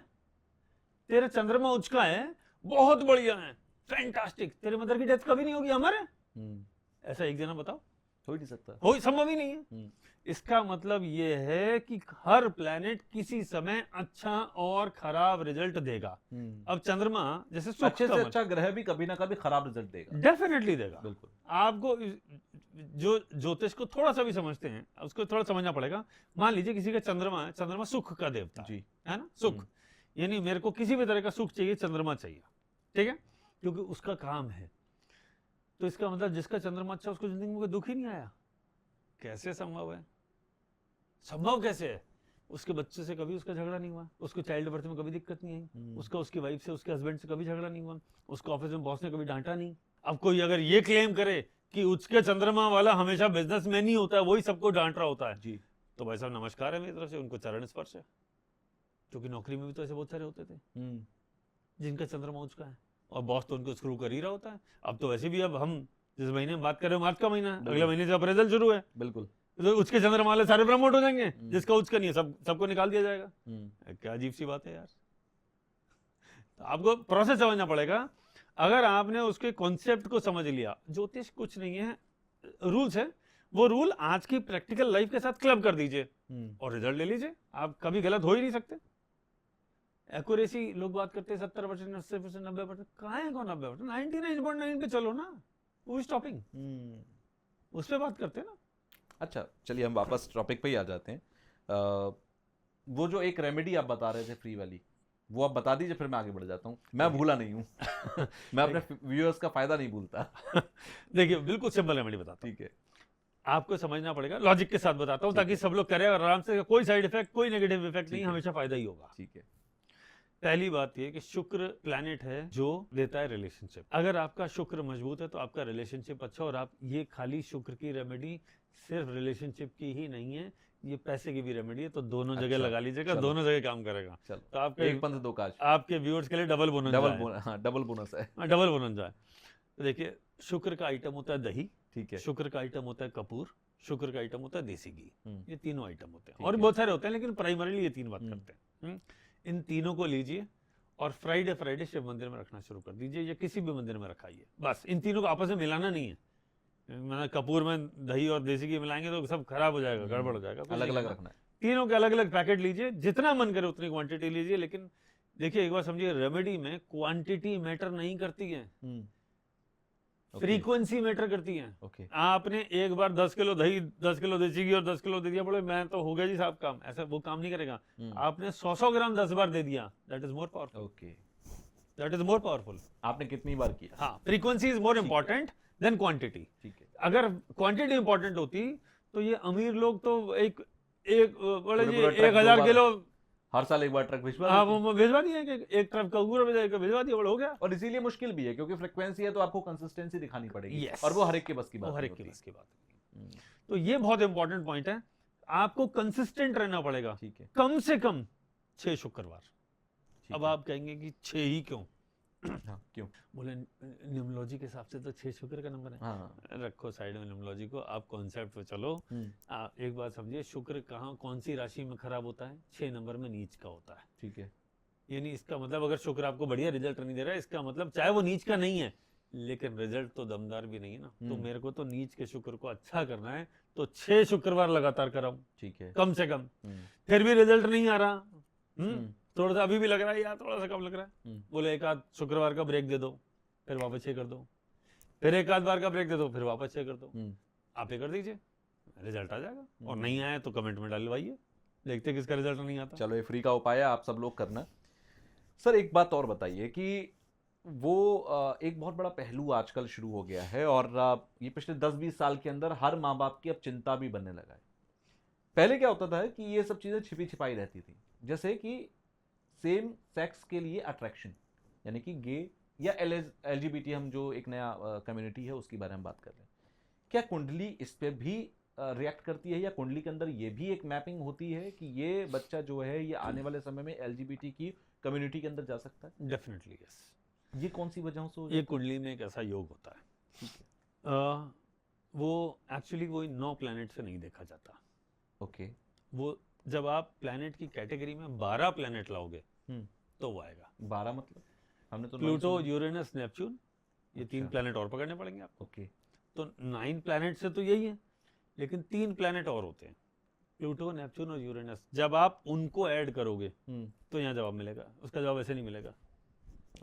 तेरा चंद्रमा उचका है, बहुत बढ़िया है, फैंटास्टिक, तेरे मदर की डेथ कभी नहीं होगी, अमर है। ऐसा एक जना बताओ, हो ही नहीं सकता, हो संभव ही नहीं है। इसका मतलब ये है कि हर प्लेनेट किसी समय अच्छा और खराब रिजल्ट देगा। अब चंद्रमा जैसे अच्छे से अच्छा ग्रह भी कभी ना कभी खराब रिजल्ट देगा, डेफिनेटली देगा। बिल्कुल। आपको जो ज्योतिष को थोड़ा सा भी समझते हैं उसको थोड़ा समझना पड़ेगा। मान लीजिए किसी का चंद्रमा है, चंद्रमा सुख का देवता जी, है ना, सुख, यानी मेरे को किसी भी तरह का सुख चाहिए, चंद्रमा चाहिए, ठीक है, क्योंकि उसका काम है। तो इसका मतलब जिसका चंद्रमा अच्छा उसको जिंदगी में कोई दुख ही नहीं आया। कैसे संभव है? संभव कैसे है? उसके बच्चे से कभी उसका झगड़ा नहीं हुआ, उसको चाइल्ड बर्थ में कभी दिक्कत नहीं आई, उसका उसकी वाइफ से, उसके हस्बैंड से कभी झगड़ा नहीं हुआ, उसको ऑफिस में बॉस ने कभी डांटा नहीं। अब कोई अगर ये क्लेम करे कि उसके चंद्रमा वाला हमेशा बिजनेसमैन ही होता है, वही सबको डांट रहा होता है जी, तो भाई साहब नमस्कार है मेरी तरफ से, उनको चरण स्पर्श है। क्योंकि नौकरी में भी तो ऐसे बहुत सारे होते थे जिनका चंद्रमा उचका है और बॉस तो उनको स्क्रू कर ही रहा होता है। अब तो वैसे भी अब हम जिस महीने में बात कर रहे हो मार्च का महीना है, अगले महीने से अप्रेजल शुरू है, बिल्कुल, तो उसके चंद्रमा वाले सारे प्रमोट हो जाएंगे, जिसका उचका नहीं है सबको निकाल दिया जाएगा। क्या अजीब सी बात है यार। तो आपको प्रोसेस समझना पड़ेगा। अगर आपने उसके कॉन्सेप्ट को समझ लिया, ज्योतिष कुछ नहीं है, रूल्स है, वो रूल आज की प्रैक्टिकल लाइफ के साथ क्लब कर दीजिए और रिजल्ट ले लीजिए। आप कभी गलत हो ही नहीं सकते। एक्यूरेसी लोग बात करते हैं 70%, 80%, 90%, कहाँ है कौन 90%? 99.9 पे चलो ना, वो स्टॉपिंग, उस पर बात करते हैं ना। अच्छा चलिए हम वापस टॉपिक पे ही आ जाते हैं। वो जो एक रेमेडी आप बता रहे थे फ्री वाली, वो आप बता दीजिए, फिर मैं आगे बढ़ जाता हूँ। मैं भूला नहीं हूँ मैं अपने व्यूअर्स का फायदा नहीं भूलता देखिए बिल्कुल सिंपल रेमेडी बताता हूँ, ठीक है। आपको समझना पड़ेगा, लॉजिक के साथ बताता हूँ ताकि सब लोग करें और आराम से, कोई साइड इफेक्ट कोई नेगेटिव इफेक्ट नहीं, हमेशा फायदा ही होगा। ठीक है। पहली बात ये कि शुक्र प्लैनेट है जो देता है रिलेशनशिप। अगर आपका शुक्र मजबूत है तो आपका रिलेशनशिप अच्छा, और आप ये खाली शुक्र की रेमेडी सिर्फ रिलेशनशिप की ही नहीं है, ये पैसे की भी रेमेडी है, तो दोनों जगह अच्छा, लगा लीजिएगा, चलो। दोनों जगह काम करेगा। चलो, तो आपके एक पंथ दो काज। आपके व्यूअर्स के लिए डबल बोनस डबल जाए। बोनस, हाँ डबल बोनस है। डबल बोनस जाए। तो देखिए, शुक्र का आइटम होता है दही, ठीक है। शुक्र का आइटम होता है कपूर, शुक्र का आइटम होता है देसी घी। ये तीनों आइटम होते हैं, ठीक और है। बहुत सारे होते हैं, लेकिन प्राइमरीली ये तीन बात करते हैं। इन तीनों को लीजिए और फ्राइडे फ्राइडे शिव मंदिर में रखना शुरू कर दीजिए, या किसी भी मंदिर में रखाइए। बस इन तीनों को आपस में मिलाना नहीं है। मतलब कपूर में दही और देसी घी मिलाएंगे तो सब खराब हो जाएगा, गड़बड़ हो जाएगा। कुछ अलग नहीं अलग करना। रखना है। तीनों के अलग अलग पैकेट लीजिए, जितना मन करे उतनी क्वांटिटी लीजिए, लेकिन देखिए एक बार समझिए, रेमेडी में क्वांटिटी मैटर नहीं करती है, फ्रीक्वेंसी मैटर करती है। ओके। आपने एक बार 10 किलो दही, 10 किलो देसी घी और 10 किलो दे दिया, बोले मैं तो हो गया जी साहब काम, ऐसा वो काम नहीं करेगा। आपने 100 ग्राम 10 बार दे दिया, that is more powerful. Okay, that is more powerful. आपने कितनी बार किया? हाँ, frequency is more important than quantity. ठीक है। अगर क्वांटिटी इंपॉर्टेंट होती तो ये अमीर लोग तो एक बोले जी पूरा ट्रक 1000 दो बार- किलो हर साल एक बार ट्रक भिजवा हाँ देते हैं। वो भिजवा दिया, कि एक ट्रक का अंगूर भिजवा दिया, बोले हो गया। और इसीलिए मुश्किल भी है, क्योंकि फ्रीक्वेंसी है तो आपको कंसिस्टेंसी दिखानी पड़ेगी। Yes. और वो हर एक के बस की बात वो हर नहीं एक की होती। बस की बात नहीं। तो ये बहुत इंपॉर्टेंट पॉइंट है, आपको कंसिस्टेंट रहना पड़ेगा। ठीक है। कम से कम 6 शुक्रवार। ठीक अब है। आप कहेंगे कि 6 ही क्यों? हाँ, क्यों? बोले न्यूमरोलॉजी के हिसाब से तो 6 शुक्र का नंबर है। हाँ। रखो साइड में न्यूमरोलॉजी को, आप कॉन्सेप्ट पे चलो। एक बात समझिए, शुक्र कहाँ कौन सी राशि में खराब होता है? 6 नंबर में नीच का होता है। ठीक है। यानी इसका मतलब अगर शुक्र आपको बढ़िया रिजल्ट नहीं दे रहा है, इसका मतलब चाहे वो नीच का नहीं है, लेकिन रिजल्ट तो दमदार भी नहीं है ना। तो मेरे को तो नीच के शुक्र को अच्छा करना है, तो 6 शुक्रवार लगातार कराऊं, ठीक है। कम से कम। फिर भी रिजल्ट नहीं आ रहा, थोड़ा सा अभी भी लग रहा है यार, थोड़ा सा कम लग रहा है, बोले एक आध शुक्रवार का ब्रेक दे दो, फिर वापस 6 कर दो, फिर एक आध बार का ब्रेक दे दो, फिर वापस 6 कर दो। आप ये कर दीजिए, रिजल्ट आ जाएगा। और नहीं आया तो कमेंट में डलवाइए, देखते किसका रिजल्ट नहीं आता। चलो, ये फ्री का उपाय है, आप सब लोग करना। सर एक बात और बताइए कि वो एक बहुत बड़ा पहलू आजकल शुरू हो गया है, और ये पिछले 10-20 साल के अंदर हर माँ बाप की अब चिंता भी बनने लगा है। पहले क्या होता था कि ये सब चीज़ें छिपी छिपाई रहती थी, जैसे कि सेम सेक्स के लिए अट्रैक्शन, यानी कि गे या LGBT, हम जो एक नया कम्युनिटी है उसके बारे में बात कर रहे हैं। क्या कुंडली इस पे भी रिएक्ट करती है, या कुंडली के अंदर ये भी एक मैपिंग होती है कि ये बच्चा जो है ये आने वाले समय में LGBT की कम्युनिटी के अंदर जा सकता है? Definitely yes. ये कौन सी वजहों से हो ये कुंडली में एक ऐसा योग होता है, ठीक है। वो एक्चुअली वो 9 प्लैनेट से नहीं देखा जाता। ओके। वो जब आप प्लैनेट की कैटेगरी में 12 प्लैनेट लाओगे तो वो आएगा। 12 मतलब हमने तो प्लूटो, यूरेनस, नेपच्यून, ये 3 अच्छा। प्लैनेट और पकड़ने पड़ेंगे आपको। ओके। तो 9 प्लैनेट से तो यही है, लेकिन 3 प्लैनेट और होते हैं, प्लूटो, नेपच्यून और यूरेनस। जब आप उनको ऐड करोगे तो यहाँ जवाब मिलेगा, उसका जवाब ऐसे नहीं मिलेगा।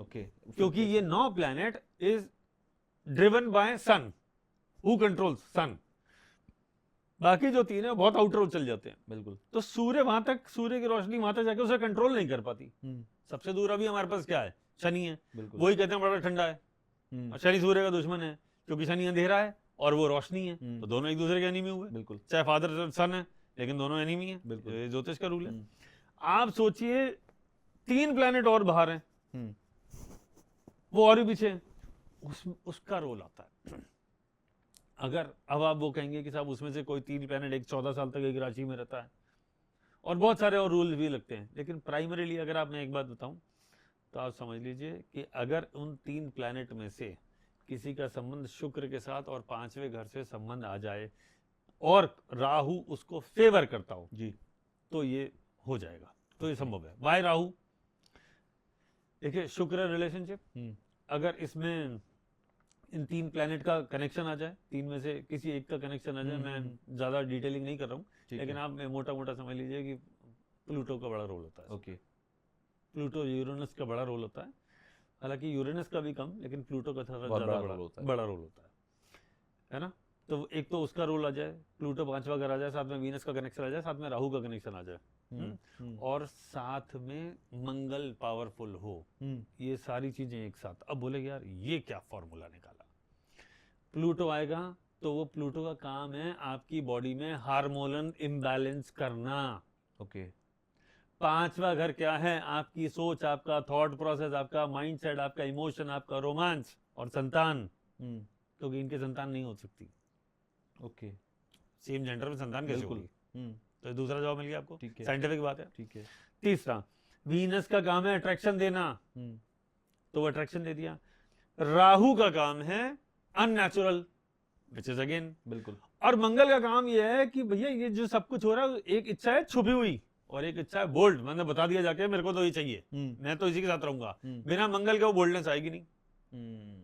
ओके। क्योंकि ये 9 planet is driven by sun, who controls sun. बाकी जो 3 है बहुत आउटर चल जाते हैं। बिल्कुल। तो सूर्य वहां तक, सूर्य की रोशनी वहां तक जाके उसे कंट्रोल नहीं कर पाती। सबसे दूर अभी हमारे पास क्या है? शनि है। वही कहते हैं बड़ा ठंडा है, और शनि सूर्य का दुश्मन है, क्योंकि शनि अंधेरा है और वो रोशनी है। तो दोनों एक दूसरे के एनिमी हुए। बिल्कुल। चाहे फादर सन है, लेकिन दोनों एनिमी है। बिल्कुल। ये ज्योतिष का रूल है। आप सोचिए 3 प्लैनेट और बाहर हैं, वो और भी पीछे हैं, उसका रोल आता है। अगर अब आप वो कहेंगे कि साहब उसमें से कोई 3 प्लैनेट एक 14 साल तक एक राशि में रहता है, और बहुत सारे और रूल भी लगते हैं, लेकिन प्राइमरीली अगर आप मैं एक बात बताऊं तो आप समझ लीजिए कि अगर उन 3 प्लैनेट में से किसी का संबंध शुक्र के साथ और 5वें घर से संबंध आ जाए और राहु उसको फेवर करता हो जी, तो ये हो जाएगा। तो ये संभव है। वाई राहु? देखिए, शुक्र रिलेशनशिप, अगर इसमें इन 3 प्लैनेट का कनेक्शन आ जाए, 3 में से किसी एक का कनेक्शन आ जाए, मैं ज्यादा डिटेलिंग नहीं कर रहा हूँ, लेकिन आप मोटा मोटा समझ लीजिए कि प्लूटो का बड़ा रोल होता है। ओके। प्लूटो, यूरेनस का बड़ा रोल होता है, हालांकि यूरेनस का भी कम, लेकिन प्लूटो का थोड़ा बहुत ज्यादा बड़ा रोल होता है ना। तो एक तो उसका रोल आ जाए, प्लूटो 5वां घर आ जाए, साथ में वीनस का कनेक्शन आ जाए, साथ में राहु का कनेक्शन आ जाए, और साथ में मंगल पावरफुल हो, ये सारी चीजें एक साथ। अब बोले यार ये क्या फॉर्मूला निकाला? प्लूटो आएगा तो वो प्लूटो का काम है आपकी बॉडी में हार्मोनल इम्बैलेंस करना। ओके। पांचवा घर क्या है? आपकी सोच, आपका थॉट प्रोसेस, आपका माइंडसेट, आपका इमोशन, आपका रोमांस और संतान, क्योंकि इनकी संतान नहीं हो सकती। ओके, सेम जेंडर में संतान कैसे बिल्कुल। होगी? तो ये दूसरा जवाब मिल गया आपको, ठीक है। साइंटिफिक बात है। ठीक है। तीसरा, वीनस का काम है अट्रैक्शन देना, हम्म, तो वो अट्रैक्शन दे दिया। राहु का काम है अननेचुरल, विच इज अगेन। बिल्कुल। और मंगल का काम ये है कि भैया ये जो सब कुछ हो रहा है, एक इच्छा है छुपी हुई और एक इच्छा है बोल्ड। मैंने बता दिया जाके मेरे को तो ये चाहिए, मैं तो इसी के साथ रहूंगा, बिना मंगल के वो बोल्डनेस आएगी नहीं।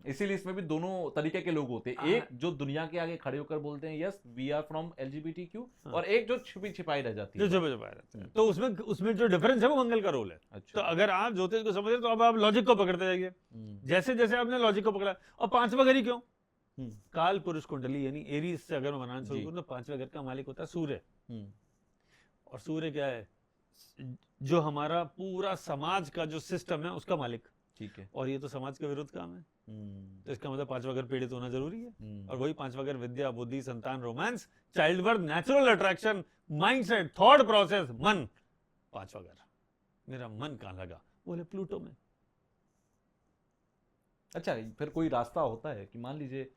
इसीलिए इसमें भी दोनों तरीके के लोग होते हैं, एक जो दुनिया के आगे खड़े होकर बोलते हैं yes we are from LGBTQ, और एक जो छुपी छिपाई रह जाती है, जो छुपे छुपाए रहते हैं। तो उसमें जो डिफरेंस है वो मंगल का रोल है। अच्छा। तो अगर आप ज्योतिष को समझ रहे तो अब आप लॉजिक को पकड़ते जाइए, जैसे जैसे आपने लॉजिक को पकड़ा। और पांचवा घर ही क्यों? काल पुरुष कुंडली यानी एरीज से अगर मैं बनाना शुरू करूं तो पांचवा घर का मालिक होता है सूर्य। और सूर्य क्या है? जो हमारा पूरा समाज का जो सिस्टम है उसका मालिक। ठीक है। और ये तो समाज के विरुद्ध काम है, तो इसका मतलब पांचवा घर पीड़ित होना जरूरी है। और वही पांचवा घर विद्या, बुद्धि, संतान, romance, child birth, natural attraction, mindset, thought process, मन। पांचवा घर, मेरा मन कहां लगा? बोले प्लूटो में। अच्छा, फिर कोई रास्ता होता है कि मान लीजिए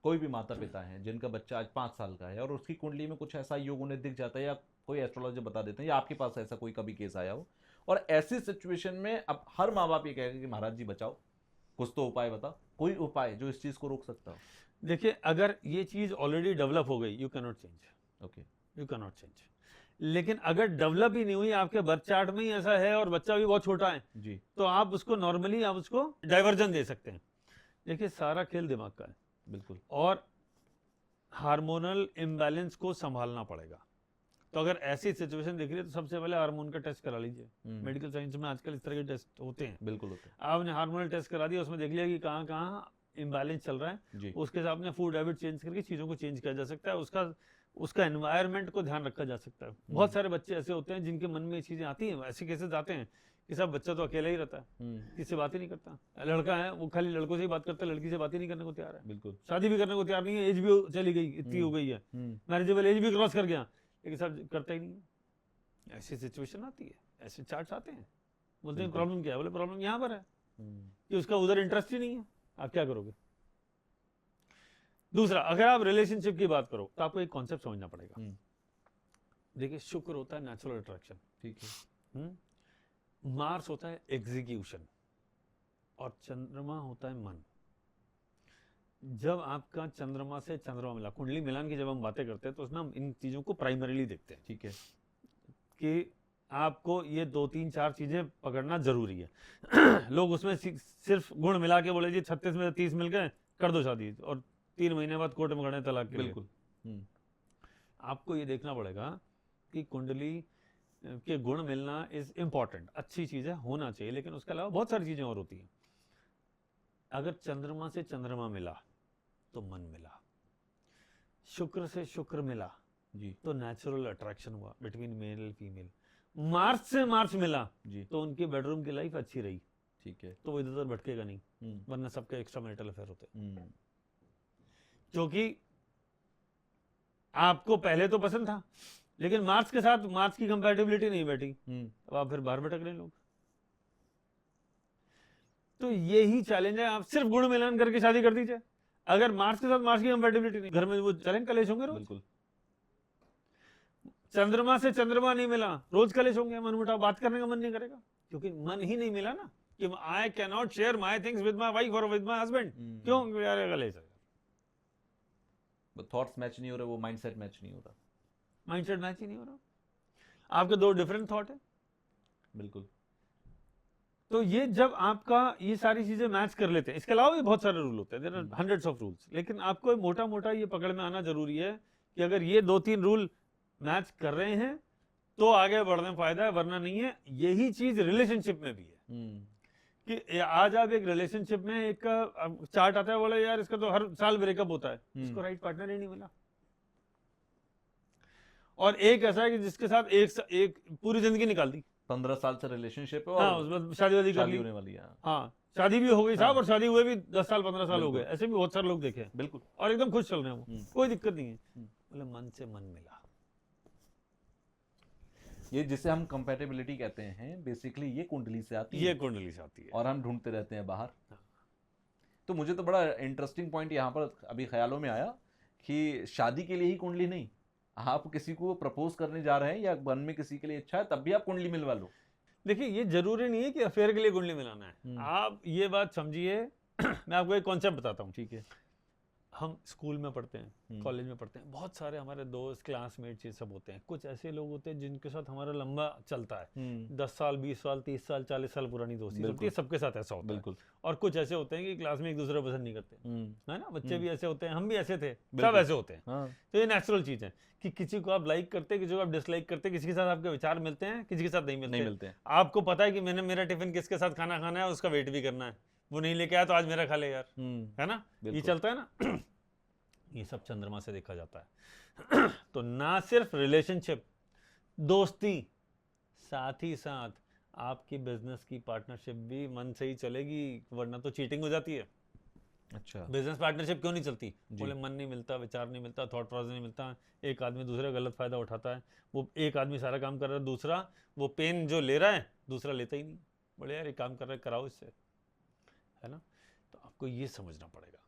कोई भी माता पिता हैं जिनका बच्चा आज 5 साल का है और उसकी कुंडली में कुछ ऐसा योग उन्हें दिख जाता है, या कोई एस्ट्रोलॉजर बता देते हैं, या आपके पास ऐसा कोई कभी केस आया हो, और ऐसी सिचुएशन में अब हर माँ बाप ये कहेगा कि महाराज जी बचाओ, कुछ तो उपाय बताओ, कोई उपाय जो इस चीज को रोक सकता हो? देखिए, अगर ये चीज ऑलरेडी डेवलप हो गई, you can not change. Okay, you can not change. लेकिन अगर डेवलप ही नहीं हुई, आपके बर्थ चार्ट में ही ऐसा है और बच्चा भी बहुत छोटा है जी, तो आप उसको नॉर्मली आप उसको डाइवर्जन दे सकते हैं। देखिए, सारा खेल दिमाग का है। बिल्कुल। और हार्मोनल इम्बैलेंस को संभालना पड़ेगा। तो अगर ऐसी सिचुएशन दिख रही है तो सबसे पहले हार्मोन का टेस्ट करा लीजिए। मेडिकल साइंस में आजकल इस तरह के टेस्ट होते हैं। बिल्कुल होते हैं। आपने हार्मोनल टेस्ट करा दिया, उसमें देख लिया कि कहाँ कहाँ इम्बैलेंस चल रहा है जी। उसके हिसाब से फूड हैबिट चेंज करके चीज़ों को चेंज किया जा सकता है। उसका एनवायरनमेंट को ध्यान रखा जा सकता है। बहुत सारे बच्चे ऐसे होते हैं जिनके मन में ये चीज़ें आती हैं, ऐसे केसेस आते हैं कि सब बच्चा तो अकेला ही रहता है, किसी से बात ही नहीं करता। लड़का है वो खाली लड़कों से ही बात करता है, लड़की से बात ही नहीं करने को तैयार है। बिल्कुल। शादी भी करने को तैयार नहीं है, एज भी चली गई, इतनी हो गई है, मैरिजेबल एज भी क्रॉस कर गया, लेकिन सब करता ही नहीं है। ऐसी सिचुएशन आती है, ऐसे चार्ट्स आते हैं। बोलते हैं प्रॉब्लम क्या है? बोले प्रॉब्लम यहाँ पर है कि उसका उधर इंटरेस्ट ही नहीं है। आप क्या करोगे? दूसरा, अगर आप रिलेशनशिप की बात करो तो आपको एक कॉन्सेप्ट समझना पड़ेगा। देखिए, शुक्र होता है नेचुरल अट्रैक्शन, ठीक है, मार्स होता है एग्जीक्यूशन, और चंद्रमा होता है मन। जब आपका चंद्रमा से चंद्रमा मिला, कुंडली मिलान की जब हम बातें करते हैं तो उसमें हम इन चीजों को प्राइमरीली देखते हैं। ठीक है, कि आपको ये 2-3-4 चीजें पकड़ना जरूरी है। लोग उसमें सिर्फ गुण मिला के बोले जी 36 में 30 मिल गए, कर दो शादी, और 3 महीने बाद कोर्ट में खड़े तलाक के लिए। बिल्कुल। आपको ये देखना पड़ेगा कि कुंडली के गुण मिलना इज इंपॉर्टेंट, अच्छी चीज है, होना चाहिए, लेकिन उसके अलावा बहुत सारी चीजें और होती हैं। अगर चंद्रमा से चंद्रमा मिला तो मन मिला, शुक्र से शुक्र मिला जी, तो नेचुरल अट्रैक्शन हुआ बिटवीन मेल फीमेल, मार्च से मार्च मिला जी, तो उनकी बेडरूम की लाइफ अच्छी रही, ठीक है, तो वो इधर उधर भटकेगा नहीं, वरना सबके एक्स्ट्रा मैरिटल अफेयर होते। क्योंकि आपको पहले तो पसंद था, लेकिन मार्च के साथ मार्च की कंपैटिबिलिटी नहीं बैठी, अब आप फिर बाहर भटक रहे लोग। तो यही चैलेंज है। आप सिर्फ गुण मिलान करके शादी कर दीजिए, अगर मार्च के साथ मार्च की कंपैटिबिलिटी नहीं, घर में वो चलेंगे, कलेश होंगे रोज। बिल्कुल। चंद्रमा से चंद्रमा नहीं मिला, रोज कलेश होंगे, मन मुटाव, बात करने का मन नहीं करेगा, क्योंकि मन ही नहीं मिला ना कि I can not share my things with my wife और विद माई हस्बैंड। क्यों यार कलेश है? थॉट्स मैच नहीं हो रहे, वो माइंडसेट मैच नहीं हो रहा, माइंडसेट मैच ही नहीं हो रहा, आपके दो डिफरेंट थॉट है। बिल्कुल। तो ये जब आपका ये सारी चीजें मैच कर लेते हैं, इसके अलावा भी बहुत सारे रूल होते हैं, there are hundreds of rules, लेकिन आपको मोटा मोटा ये पकड़ में आना जरूरी है कि अगर ये 2-3 रूल मैच कर रहे हैं तो आगे बढ़ने में फायदा है, वरना नहीं है। यही चीज रिलेशनशिप में भी है कि आज आप एक रिलेशनशिप में एक चार्ट आता है, बोले यार इसका तो हर साल ब्रेकअप होता है, इसको राइट पार्टनर ही नहीं मिला। और एक ऐसा है कि जिसके साथ एक पूरी जिंदगी निकाल दी, 15 साल से रिलेशनशिप है और हाँ, उसमें शादी वादी कर ली, होने वाली है। हाँ, शादी भी हो गई साहब, और शादी हुए भी 10 साल 15 साल हो गए, ऐसे भी बहुत सारे लोग देखे हैं। बिल्कुल। और एकदम खुश चल रहे हैं वो, कोई दिक्कत नहीं है। बोले मन से मन मिला, ये जिसे हम कंपैटिबिलिटी कहते हैं बेसिकली ये कुंडली से आती ये है कुंडली से आती है। और हम ढूंढते रहते हैं बाहर। हाँ। तो मुझे तो बड़ा इंटरेस्टिंग पॉइंट यहाँ पर अभी ख्यालों में आया कि शादी के लिए ही कुंडली नहीं, आप किसी को प्रपोज करने जा रहे हैं या मन में किसी के लिए इच्छा है तब भी आप कुंडली मिलवा लो। देखिए ये जरूरी नहीं है कि अफेयर के लिए कुंडली मिलाना है। आप ये बात समझिए मैं आपको एक कॉन्सेप्ट बताता हूँ। ठीक है। हम स्कूल में पढ़ते हैं, कॉलेज में पढ़ते हैं, बहुत सारे हमारे दोस्त क्लासमेट्स ये सब होते हैं। कुछ ऐसे लोग होते हैं जिनके साथ हमारा लंबा चलता है, 10 साल 20 साल 30 साल 40 साल पुरानी दोस्ती होती है, सबके साथ ऐसा होता है। और कुछ ऐसे होते हैं कि क्लास में एक दूसरे को पसंद नहीं करते, है ना। बच्चे भी ऐसे होते हैं, हम भी ऐसे थे, सब ऐसे होते हैं। तो ये नेचुरल चीज है कि किसी को आप लाइक करते, किसी को आप डिसलाइक करते, किसी के साथ आपके विचार मिलते हैं, किसी के साथ नहीं मिलते। आपको पता है कि मैंने मेरा टिफिन किसके साथ खाना खाना है, उसका वेट भी करना है। वो नहीं लेके आया तो आज मेरा खा ले यार, है ना। ये चलता है ना। ये सब चंद्रमा से देखा जाता है। तो ना सिर्फ रिलेशनशिप, दोस्ती, साथ ही साथ आपकी बिजनेस की पार्टनरशिप भी मन से ही चलेगी, वरना तो चीटिंग हो जाती है। अच्छा, बिजनेस पार्टनरशिप क्यों नहीं चलती? बोले मन नहीं मिलता, विचार नहीं मिलता, थॉट प्रोसेस नहीं मिलता, एक आदमी दूसरे का गलत फायदा उठाता है। वो एक आदमी सारा काम कर रहा है, दूसरा वो पेन जो ले रहा है दूसरा लेता ही नहीं। बोले यार एक काम कर रहा है, कराओ इससे, है ना। तो आपको ये समझना पड़ेगा।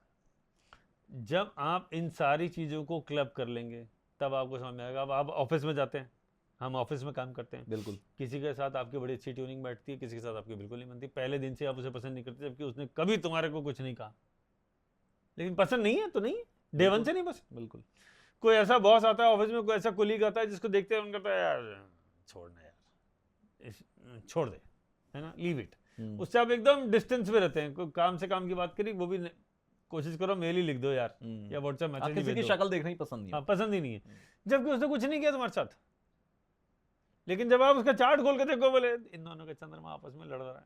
जब आप इन सारी चीज़ों को क्लब कर लेंगे तब आपको समझ में आएगा। अब आप ऑफिस में जाते हैं, हम ऑफिस में काम करते हैं, बिल्कुल। किसी के साथ आपकी बड़ी अच्छी ट्यूनिंग बैठती है, किसी के साथ आपकी बिल्कुल नहीं बनती। पहले दिन से आप उसे पसंद नहीं करते, जबकि उसने कभी तुम्हारे को कुछ नहीं कहा, लेकिन पसंद नहीं है तो नहीं है, डे वन से नहीं पसंद। बिल्कुल। कोई ऐसा बॉस आता है ऑफिस में, कोई ऐसा कोलीग आता है जिसको देखते हैं उनका कहता है यार छोड़ना यार, छोड़ दे, है ना, लीव इट। उससे आप एकदम डिस्टेंस पे रहते हैं। कोई काम से काम की बात करी, वो भी कोशिश करो मेल ही लिख दो यार, या व्हाट्सएप मैसेज किसी की शक्ल देखना ही पसंद नहीं। हाँ, पसंद ही नहीं है, जबकि उसने कुछ नहीं किया तुम्हारे साथ। लेकिन जब आप उसका चार्ट खोल के देखो, बोले इन दोनों के चंद्रमा आपस में लड़ रहा है।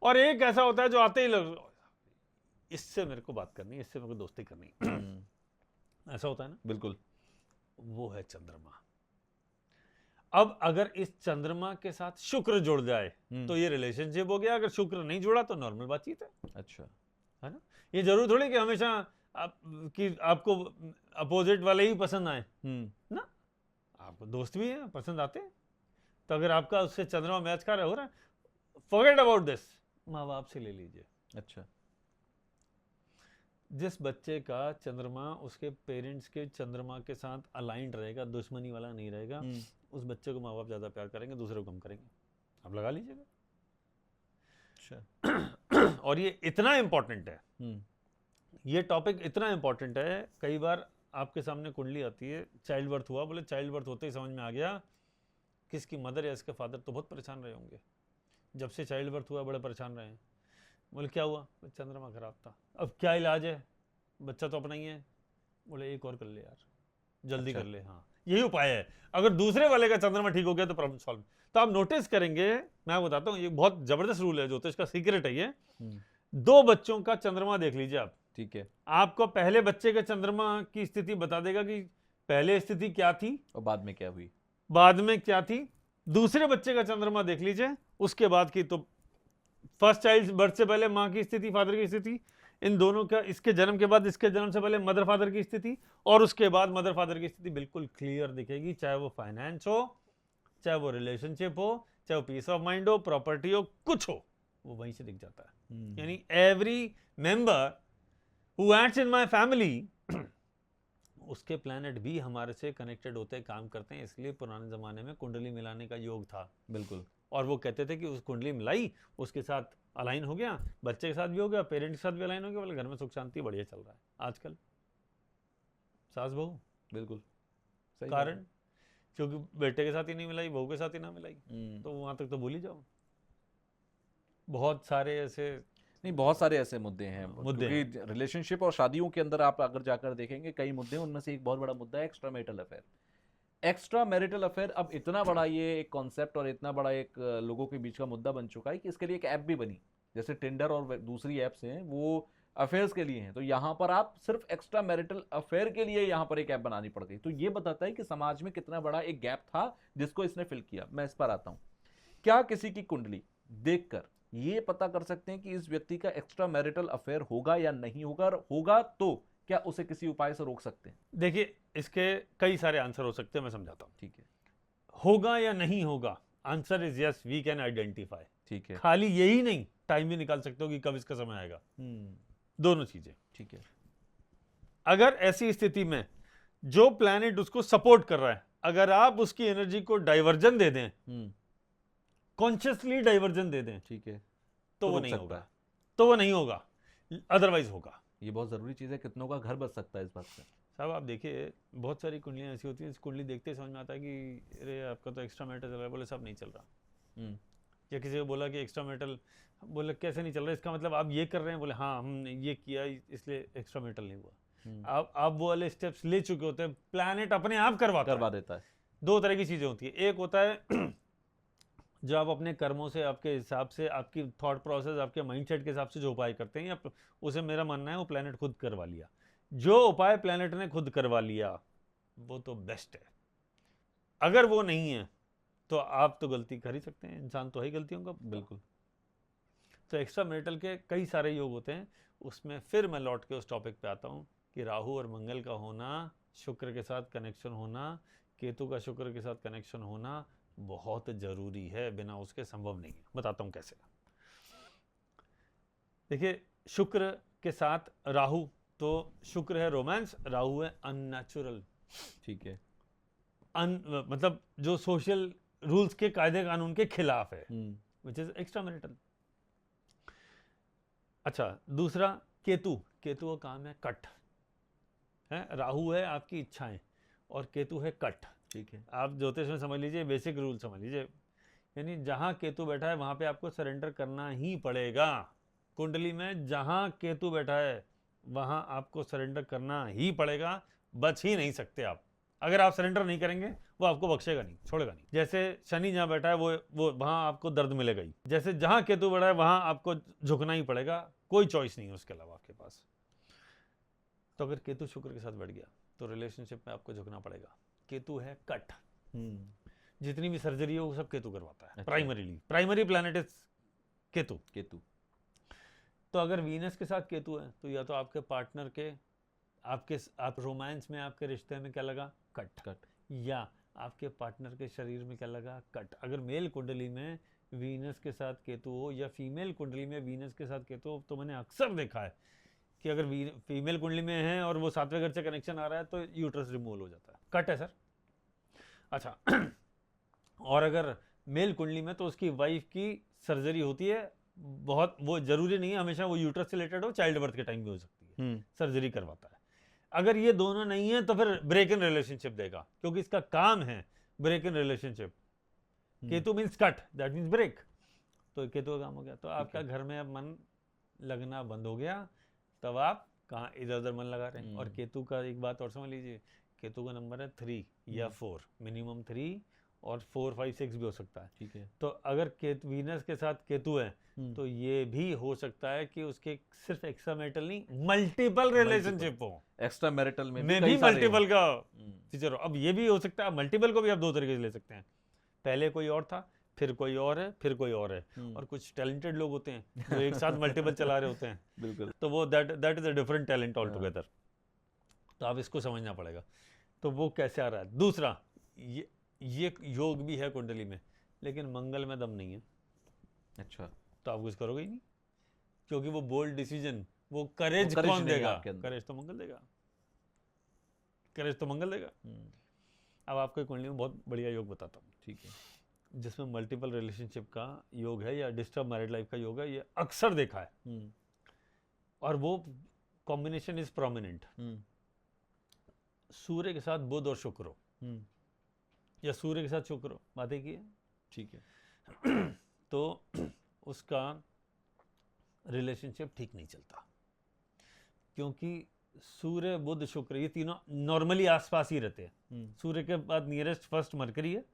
और एक ऐसा होता है जो आते ही लग, इससे मेरे को बात करनी है, इससे मेरे को दोस्ती करनी है। ऐसा होता है ना। बिल्कुल। वो है चंद्रमा। अब अगर इस चंद्रमा के साथ शुक्र जुड़ जाए तो ये रिलेशनशिप हो गया। अगर शुक्र नहीं जुड़ा तो नॉर्मल बातचीत है। अच्छा, है ना। ये जरूर थोड़ी कि हमेशा कि आपको अपोजिट वाले ही पसंद आए ना, आपको दोस्त भी है पसंद आते हैं। तो अगर आपका उससे चंद्रमा मैच कर हो रहा है, फॉरगेट अबाउट दिस, माँ बाप से ले लीजिए। अच्छा। जिस बच्चे का चंद्रमा उसके पेरेंट्स के चंद्रमा के साथ अलाइंड रहेगा, दुश्मनी वाला नहीं रहेगा, उस बच्चे को माँ बाप ज्यादा प्यार करेंगे, दूसरे को कम करेंगे। आप लगा लीजिएगा। अच्छा। और ये इतना इंपॉर्टेंट है, ये टॉपिक इतना इंपॉर्टेंट है। कई बार आपके सामने कुंडली आती है, चाइल्ड बर्थ हुआ, बोले चाइल्ड बर्थ होते ही समझ में आ गया कि इसकी मदर या इसके फादर तो बहुत परेशान रहे होंगे, जब से चाइल्ड बर्थ हुआ बड़े परेशान रहे हैं। बोले क्या हुआ? चंद्रमा खराब था। अब क्या इलाज है? बच्चा तो अपना ही है। बोले एक और कर ले यार, जल्दी कर ले। हाँ, यही उपाय है। अगर दूसरे वाले का चंद्रमा ठीक हो गया तो प्रॉब्लम सॉल्व। तो आप नोटिस करेंगे, मैं आपको बताता हूँ, ये बहुत जबरदस्त रूल है, ज्योतिष का सीक्रेट है ये। 2 बच्चों का चंद्रमा देख लीजिए आप, ठीक है। आपको पहले बच्चे के चंद्रमा की स्थिति बता देगा कि पहले स्थिति क्या थी और बाद में क्या हुई, बाद में क्या थी। दूसरे बच्चे का चंद्रमा देख लीजिए, उसके बाद की, तो फर्स्ट चाइल्ड बर्थ से पहले माँ की स्थिति, फादर की स्थिति, इन दोनों का, इसके जन्म के बाद, इसके जन्म से पहले मदर फादर की स्थिति, और उसके बाद मदर फादर की स्थिति बिल्कुल क्लियर दिखेगी। चाहे वो फाइनेंस हो, चाहे वो रिलेशनशिप हो, चाहे वो पीस ऑफ माइंड हो, प्रॉपर्टी हो, कुछ हो, वो वहीं से दिख जाता है। यानी every member who acts in my family, उसके प्लैनेट भी हमारे से कनेक्टेड होते हैं, काम करते हैं। इसलिए पुराने जमाने में कुंडली मिलाने का योग था। बिल्कुल। और वो कहते थे कि उस कुंडली मिलाई, उसके साथ अलाइन हो गया, बच्चे के साथ भी हो गया, पेरेंट्स के साथ भी अलाइन हो गया, बोले घर में सुख शांति बढ़िया चल रहा है। आजकल सास बहू, बिल्कुल कारण, क्योंकि बेटे के साथ ही नहीं मिलाई, बहू के साथ ही ना मिलाई, तो वहां तक तो भूल ही जाओ। बहुत सारे ऐसे, नहीं, बहुत सारे ऐसे मुद्दे हैं, क्योंकि रिलेशनशिप और शादियों के अंदर आप अगर जाकर देखेंगे कई मुद्दे, उनमें से एक बहुत बड़ा मुद्दा है extra marital affair. Extra marital affair अब इतना बड़ा ये एक कॉन्सेप्ट और इतना बड़ा एक लोगों के बीच का मुद्दा बन चुका है कि इसके लिए एक ऐप भी बनी, जैसे टिंडर और दूसरी ऐप्स हैं, वो अफेयर्स के लिए हैं। तो यहाँ पर आप सिर्फ एक्स्ट्रा मैरिटल अफेयर के लिए यहाँ पर एक ऐप बनानी पड़ गई। तो ये बताता है कि समाज में कितना बड़ा एक गैप था जिसको इसने फिल किया। मैं इस पर आता हूँ, क्या किसी की कुंडली देखकर ये पता कर सकते हैं कि इस व्यक्ति का एक्स्ट्रा मैरिटल अफेयर होगा या नहीं होगा? होगा तो क्या उसे किसी उपाय से रोक सकते हैं? देखिए, इसके कई सारे आंसर हो सकते हैं, मैं समझाता हूँ। ठीक है। होगा या नहीं होगा, answer is yes, we can identify. ठीक है। खाली यही नहीं, टाइम भी निकाल सकते हो कि कब इसका समय आएगा। दोनों चीजें। ठीक है। अगर ऐसी स्थिति में जो प्लैनेट उसको सपोर्ट कर रहा है, अगर आप उसकी एनर्जी को डाइवर्जन दे दें, कॉन्शियसली डाइवर्जन दे दें, ठीक है, तो वो रुक नहीं सकता होगा, है। तो वो नहीं होगा, अदरवाइज होगा। ये बहुत जरूरी चीज है, कितनों का घर बच सकता है इस बात से। साहब आप देखिए, बहुत सारी कुंडलियां ऐसी होती हैं, इस कुंडली देखते ही समझ में आता है कि अरे आपका तो एक्स्ट्रा मेटल चल रहा है, बोले साहब नहीं चल रहा। या किसी को बोला कि एक्स्ट्रा मेटल, बोले कैसे नहीं चल रहा है, इसका मतलब आप ये कर रहे हैं, बोले हाँ हमने ये किया इसलिए एक्स्ट्रा मेटल नहीं हुआ। आप वो वाले स्टेप्स ले चुके होते हैं, प्लैनेट अपने आप करवा देता है। दो तरह की चीजें होती है, एक होता है जो आप अपने कर्मों से, आपके हिसाब से, आपकी थॉट प्रोसेस, आपके माइंडसेट के हिसाब से जो उपाय करते हैं, या उसे मेरा मानना है वो प्लैनेट खुद करवा लिया। जो उपाय प्लैनेट ने खुद करवा लिया वो तो बेस्ट है। अगर वो नहीं है तो आप तो गलती कर ही सकते हैं, इंसान तो है ही गलतियों का। बिल्कुल। तो एक्स्ट्रा मेरिटल के कई सारे योग होते हैं, उसमें फिर मैं लौट के उस टॉपिक पे आता हूँ कि राहु और मंगल का होना, शुक्र के साथ कनेक्शन होना, केतु का शुक्र के साथ कनेक्शन होना बहुत जरूरी है, बिना उसके संभव नहीं है। बताता हूँ कैसे। देखिए, शुक्र के साथ राहु, तो शुक्र है रोमांस, राहु है अननेचुरल। ठीक है। मतलब जो सोशल रूल्स के, कायदे कानून के खिलाफ है, विच इज एक्स्ट्रा मैरिटल। अच्छा, दूसरा केतु, केतु का काम है कट है। राहु है आपकी इच्छाएं और केतु है कट। ठीक है। आप ज्योतिष में समझ लीजिए, बेसिक रूल समझ लीजिए, यानी जहां केतु बैठा है वहां पे आपको सरेंडर करना ही पड़ेगा। कुंडली में जहां केतु बैठा है वहां आपको सरेंडर करना ही पड़ेगा, बच ही नहीं सकते आप। अगर आप सरेंडर नहीं करेंगे वो आपको बख्शेगा नहीं, छोड़ेगा नहीं। जैसे शनि जहां बैठा है वो वहां आपको दर्द मिलेगा ही, जैसे जहां केतु बैठा है वहां आपको झुकना ही पड़ेगा, कोई चॉइस नहीं है उसके अलावा आपके पास। तो अगर केतु शुक्र के साथ बैठ गया तो रिलेशनशिप में आपको झुकना पड़ेगा। केतु है कट, जितनी भी सर्जरी हो वो सब केतु करवाता है। अच्छा। Primary planet is Ketu. Ketu. तो अगर वीनस के साथ केतु है तो या तो आपके पार्टनर के, आप रोमांस में, आपके रिश्ते में क्या लगा, कट, या आपके पार्टनर के शरीर में क्या लगा, कट। अगर मेल कुंडली में वीनस के साथ केतु हो या फीमेल कुंडली में वीनस के साथ केतु हो, तो मैंने अक्सर देखा है कि अगर फीमेल कुंडली में है और वो 7वें घर से कनेक्शन आ रहा है तो यूट्रस रिमूवल हो जाता है, कट है सर। अच्छा और अगर मेल कुंडली में तो उसकी वाइफ की सर्जरी होती है, बहुत, वो जरूरी नहीं है हमेशा वो यूट्रस से रिलेटेड हो, चाइल्ड बर्थ के टाइम भी हो सकती है, सर्जरी करवाता है। अगर ये दोनों नहीं है तो फिर ब्रेक इन रिलेशनशिप देगा, क्योंकि इसका काम है break in relationship. Ketu means cut, that means break. तो केतु का काम हो गया, तो आपका घर में अब मन लगना बंद हो गया, तब आप कहाँ इधर उधर मन लगा रहे हैं। और केतु का एक बात और समझ लीजिए, केतु का नंबर है 3 या 4, मिनिमम 3 और 4, 5, 6 भी हो सकता है। ठीक है। तो अगर वीनस के साथ केतु है तो ये भी हो सकता है कि उसके सिर्फ एक्स्ट्रा मैरिटल नहीं, मल्टीपल रिलेशनशिप हो। एक्स्ट्रा मैरिटल में भी मल्टीपल का फीचर हो। अब ये भी हो सकता है, मल्टीपल को भी आप दो तरीके से ले सकते हैं, पहले कोई और था, फिर कोई और है, फिर कोई और है। और कुछ टैलेंटेड लोग होते हैं जो एक साथ मल्टीपल चला रहे होते हैं। बिल्कुल। तो वो that is a different talent all together. तो आप इसको समझना पड़ेगा। तो वो कैसे आ रहा है। दूसरा, ये योग भी है कुंडली में, लेकिन मंगल में दम नहीं है। अच्छा। तो आप कुछ करोगे ही नहीं, क्योंकि वो बोल्ड डिसीजन, वो करेज कौन देगा, करेज तो मंगल देगा, करेज तो मंगल देगा। अब आपको कुंडली में बहुत बढ़िया योग बताता हूँ, ठीक है, जिसमें मल्टीपल रिलेशनशिप का योग है या डिस्टर्ब मैरिड लाइफ का योग है, ये अक्सर देखा है। और वो कॉम्बिनेशन इज प्रोमिनेंट। सूर्य के साथ बुध और शुक्र हो, या सूर्य के साथ शुक्र हो, बातें की है, ठीक है। तो उसका रिलेशनशिप ठीक नहीं चलता, क्योंकि सूर्य बुध शुक्र ये तीनों नॉर्मली आसपास ही रहते हैं। सूर्य के बाद नियरेस्ट फर्स्ट मरकरी है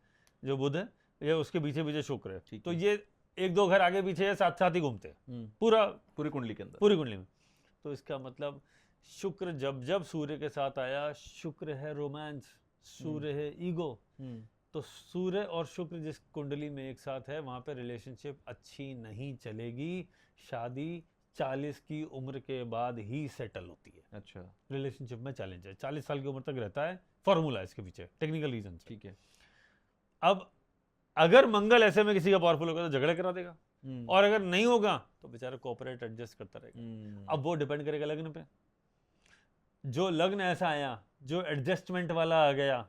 जो बुध है, या उसके पीछे पीछे शुक्र है। तो ये 1-2 घर आगे पीछे है, साथ साथ ही घूमते हैं पूरी कुंडली के अंदर, पूरी कुंडली में। तो इसका मतलब शुक्र जब जब सूर्य के साथ आया, शुक्र है रोमांस, सूर्य है ईगो, तो सूर्य और शुक्र जिस कुंडली में एक साथ है वहां पे रिलेशनशिप अच्छी नहीं चलेगी। शादी 40 की उम्र के बाद ही सेटल होती है। अच्छा। रिलेशनशिप में चैलेंज है, 40 साल की उम्र तक रहता है, फॉर्मूला है इसके पीछे, टेक्निकल रीजन। ठीक है। अब अगर मंगल ऐसे में किसी का पावरफुल होगा तो झगड़ा करा देगा, और अगर नहीं होगा तो बेचारा कोऑपरेट एडजस्ट करता रहेगा। अब वो डिपेंड करेगा लग्न पे। जो लग्न ऐसा आया जो एडजस्टमेंट वाला आ गया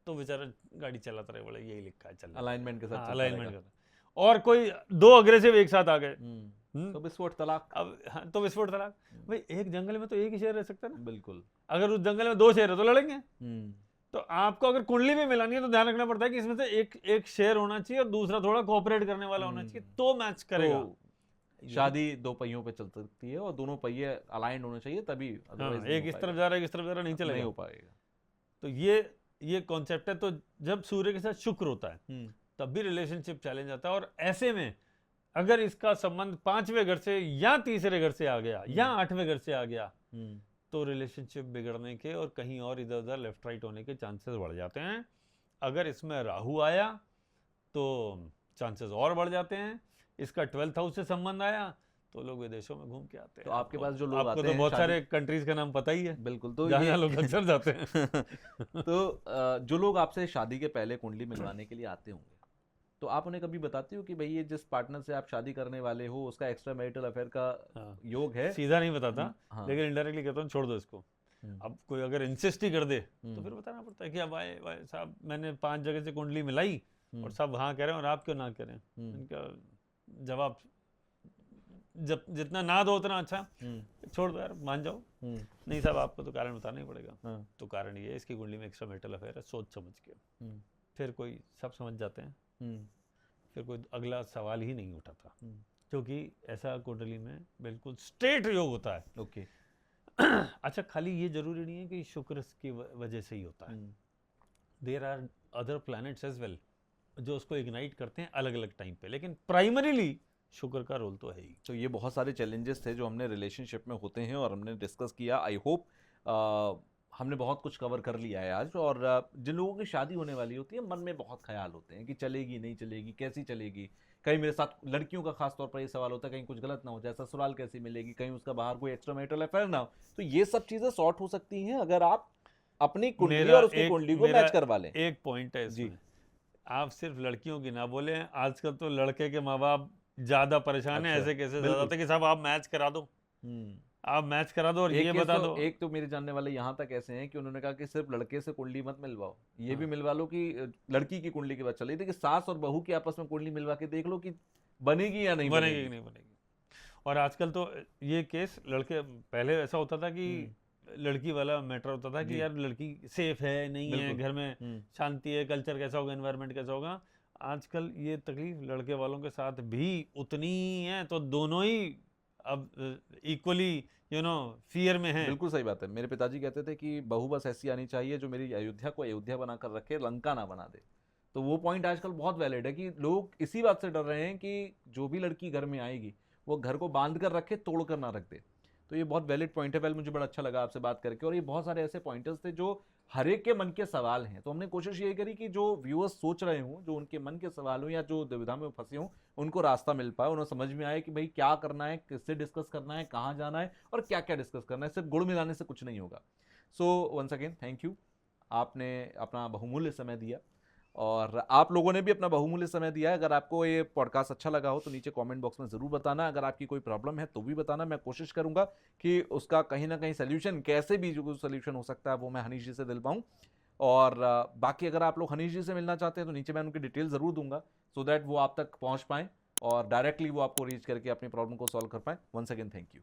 तो बेचारा गाड़ी चलाता रहे, बोला यही लिखा है, चल अलाइनमेंट के साथ अलाइनमेंट करता। और कोई दो अग्रेसिव एक साथ आ गए तो विस्फोट तलाक। अब हाँ, तो विस्फोट तलाक। भाई एक जंगल में तो एक ही शेर रह सकता है ना। बिल्कुल। अगर उस जंगल में दो शेर है तो लड़ेंगे। तो आपको अगर कुंडली में मिलानी है तो ध्यान रखना पड़ता है कि इसमें से एक शेर होना चाहिए और दूसरा थोड़ा कोऑपरेट करने वाला होना चाहिए, तो मैच करेगा। तो शादी दो पहियों पे चल सकती है और दोनों पहिए अलाइंड होने चाहिए तभी, हाँ, एक इस तरफ जा रहा है एक इस तरफ जा रहा है, नहीं चलेगा, नहीं हो पाएगा। तो ये कॉन्सेप्ट है। तो जब सूर्य के साथ शुक्र होता है तब भी रिलेशनशिप चैलेंज आता है। और ऐसे में अगर इसका संबंध 5वें घर से या तीसरे घर से आ गया या 8वें घर से आ गया तो रिलेशनशिप बिगड़ने के और कहीं और इधर उधर लेफ्ट राइट होने के चांसेस बढ़ जाते हैं। अगर इसमें राहु आया तो चांसेस और बढ़ जाते हैं। इसका 12th हाउस से संबंध आया तो लोग विदेशों में घूम के आते हैं। तो आपके पास जो लोग आपको आते तो हैं बहुत सारे कंट्रीज का नाम पता ही है, बिल्कुल, तो जहाँ लोग अक्सर जाते हैं। तो जो लोग आपसे शादी के पहले कुंडली मिलवाने के लिए आते होंगे तो आप उन्हें कभी बताते हो कि भाई ये जिस पार्टनर से आप शादी करने वाले हो उसका एक्स्ट्रा मैरिटल अफेयर का योग है? सीधा नहीं बताता, हाँ। लेकिन इनडायरेक्टली कहता हूँ छोड़ दो इसको। अब कोई अगर इंसिस्ट ही कर दे तो फिर बताना पड़ता है कि अब भाई साहब मैंने 5 जगह से कुंडली मिलाई और सब हाँ कह रहे हैं और आप क्यों ना करें। इनका जवाब जब जितना ना दो उतना अच्छा, छोड़ दो यार, मान जाओ। नहीं साहब आपको तो कारण बताना ही पड़ेगा। तो कारण ये है इसकी कुंडली में एक्स्ट्रा मैरिटल अफेयर है, सोच समझ के। फिर कोई सब समझ जाते हैं, फिर कोई अगला सवाल ही नहीं उठाता, क्योंकि ऐसा कुंडली में बिल्कुल स्ट्रेट योग होता है। ओके। अच्छा, खाली ये जरूरी नहीं है कि शुक्र की वजह से ही होता है। There are other planets as well जो उसको इग्नाइट करते हैं अलग अलग टाइम पे, लेकिन प्राइमरीली शुक्र का रोल तो है ही। तो ये बहुत सारे चैलेंजेस थे जो हमने रिलेशनशिप में होते हैं और हमने डिस्कस किया। आई होप हमने बहुत कुछ कवर कर लिया है आज। और जिन लोगों की शादी होने वाली होती है मन में बहुत ख्याल होते हैं कि चलेगी नहीं चलेगी, कैसी चलेगी। कहीं मेरे साथ लड़कियों का खास तौर पर ये सवाल होता है कहीं कुछ गलत ना हो जाए, ससुराल कैसी मिलेगी, कहीं उसका बाहर कोई एक्स्ट्रा मैरिटल अफेयर ना हो। तो ये सब चीजें सॉर्ट हो सकती हैं अगर आप अपनी कुंडली और उसकी कुंडली को मैच करवा लें। एक पॉइंट है इसमें, आप सिर्फ लड़कियों की ना बोले, आजकल तो लड़के के माँ बाप ज्यादा परेशान है। ऐसे कैसे ज्यादा कि साहब आप मैच करा दो, आप मैच करा दो और ये बता दो। एक तो मेरे जानने वाले यहाँ तक ऐसे हैं कि उन्होंने कहा कि सिर्फ लड़के से कुंडली मत मिलवाओ, ये भी मिलवा लो कि लड़की की कुंडली की बात चल रही थी कि सास और बहू की आपस में कुंडली मिलवा के देख लो कि बनेगी या नहीं बनेगी नहीं बनेगी। और आजकल तो ये केस लड़के, पहले ऐसा होता था कि लड़की वाला मैटर होता था कि यार लड़की सेफ है नहीं है, घर में शांति है, कल्चर कैसा होगा, एनवायरनमेंट कैसा होगा। आजकल ये तकलीफ लड़के वालों के साथ भी उतनी ही है, तो दोनों ही अब इक्वली फियर में है। बिल्कुल सही बात है। मेरे पिताजी कहते थे कि बहू बस ऐसी आनी चाहिए जो मेरी अयोध्या को अयोध्या बनाकर रखे, लंका ना बना दे। तो वो पॉइंट आजकल बहुत वैलिड है कि लोग इसी बात से डर रहे हैं कि जो भी लड़की घर में आएगी वो घर को बांध कर रखे, तोड़ कर ना रख दे। तो ये बहुत वैलिड पॉइंट है। वेल, मुझे बड़ा अच्छा लगा आपसे बात करके। और ये बहुत सारे ऐसे पॉइंटर्स थे जो हर एक के मन के सवाल हैं। तो हमने कोशिश यही करी कि जो व्यूअर्स सोच रहे हों, जो उनके मन के सवाल हों या जो दुविधा में फंसे हों, उनको रास्ता मिल पाए, उन्हें समझ में आए कि भाई क्या करना है, किससे डिस्कस करना है, कहाँ जाना है और क्या क्या डिस्कस करना है। सिर्फ गुड़ मिलाने से कुछ नहीं होगा। So once again thank you, आपने अपना बहुमूल्य समय दिया और आप लोगों ने भी अपना बहुमूल्य समय दिया है। अगर आपको ये पॉडकास्ट अच्छा लगा हो तो नीचे कमेंट बॉक्स में ज़रूर बताना। अगर आपकी कोई प्रॉब्लम है तो भी बताना, मैं कोशिश करूंगा कि उसका कहीं ना कहीं सोल्यूशन, कैसे भी जो सोल्यूशन हो सकता है वो मैं हनीश जी से दिलवाऊं। और बाकी अगर आप लोग हनीश जी से मिलना चाहते हैं तो नीचे मैं उनकी डिटेल ज़रूर दूंगा, सो दैट वो आप तक पहुँच पाएँ और डायरेक्टली वो आपको रीच करके अपनी प्रॉब्लम को सॉल्व कर पाएँ। Once again thank you.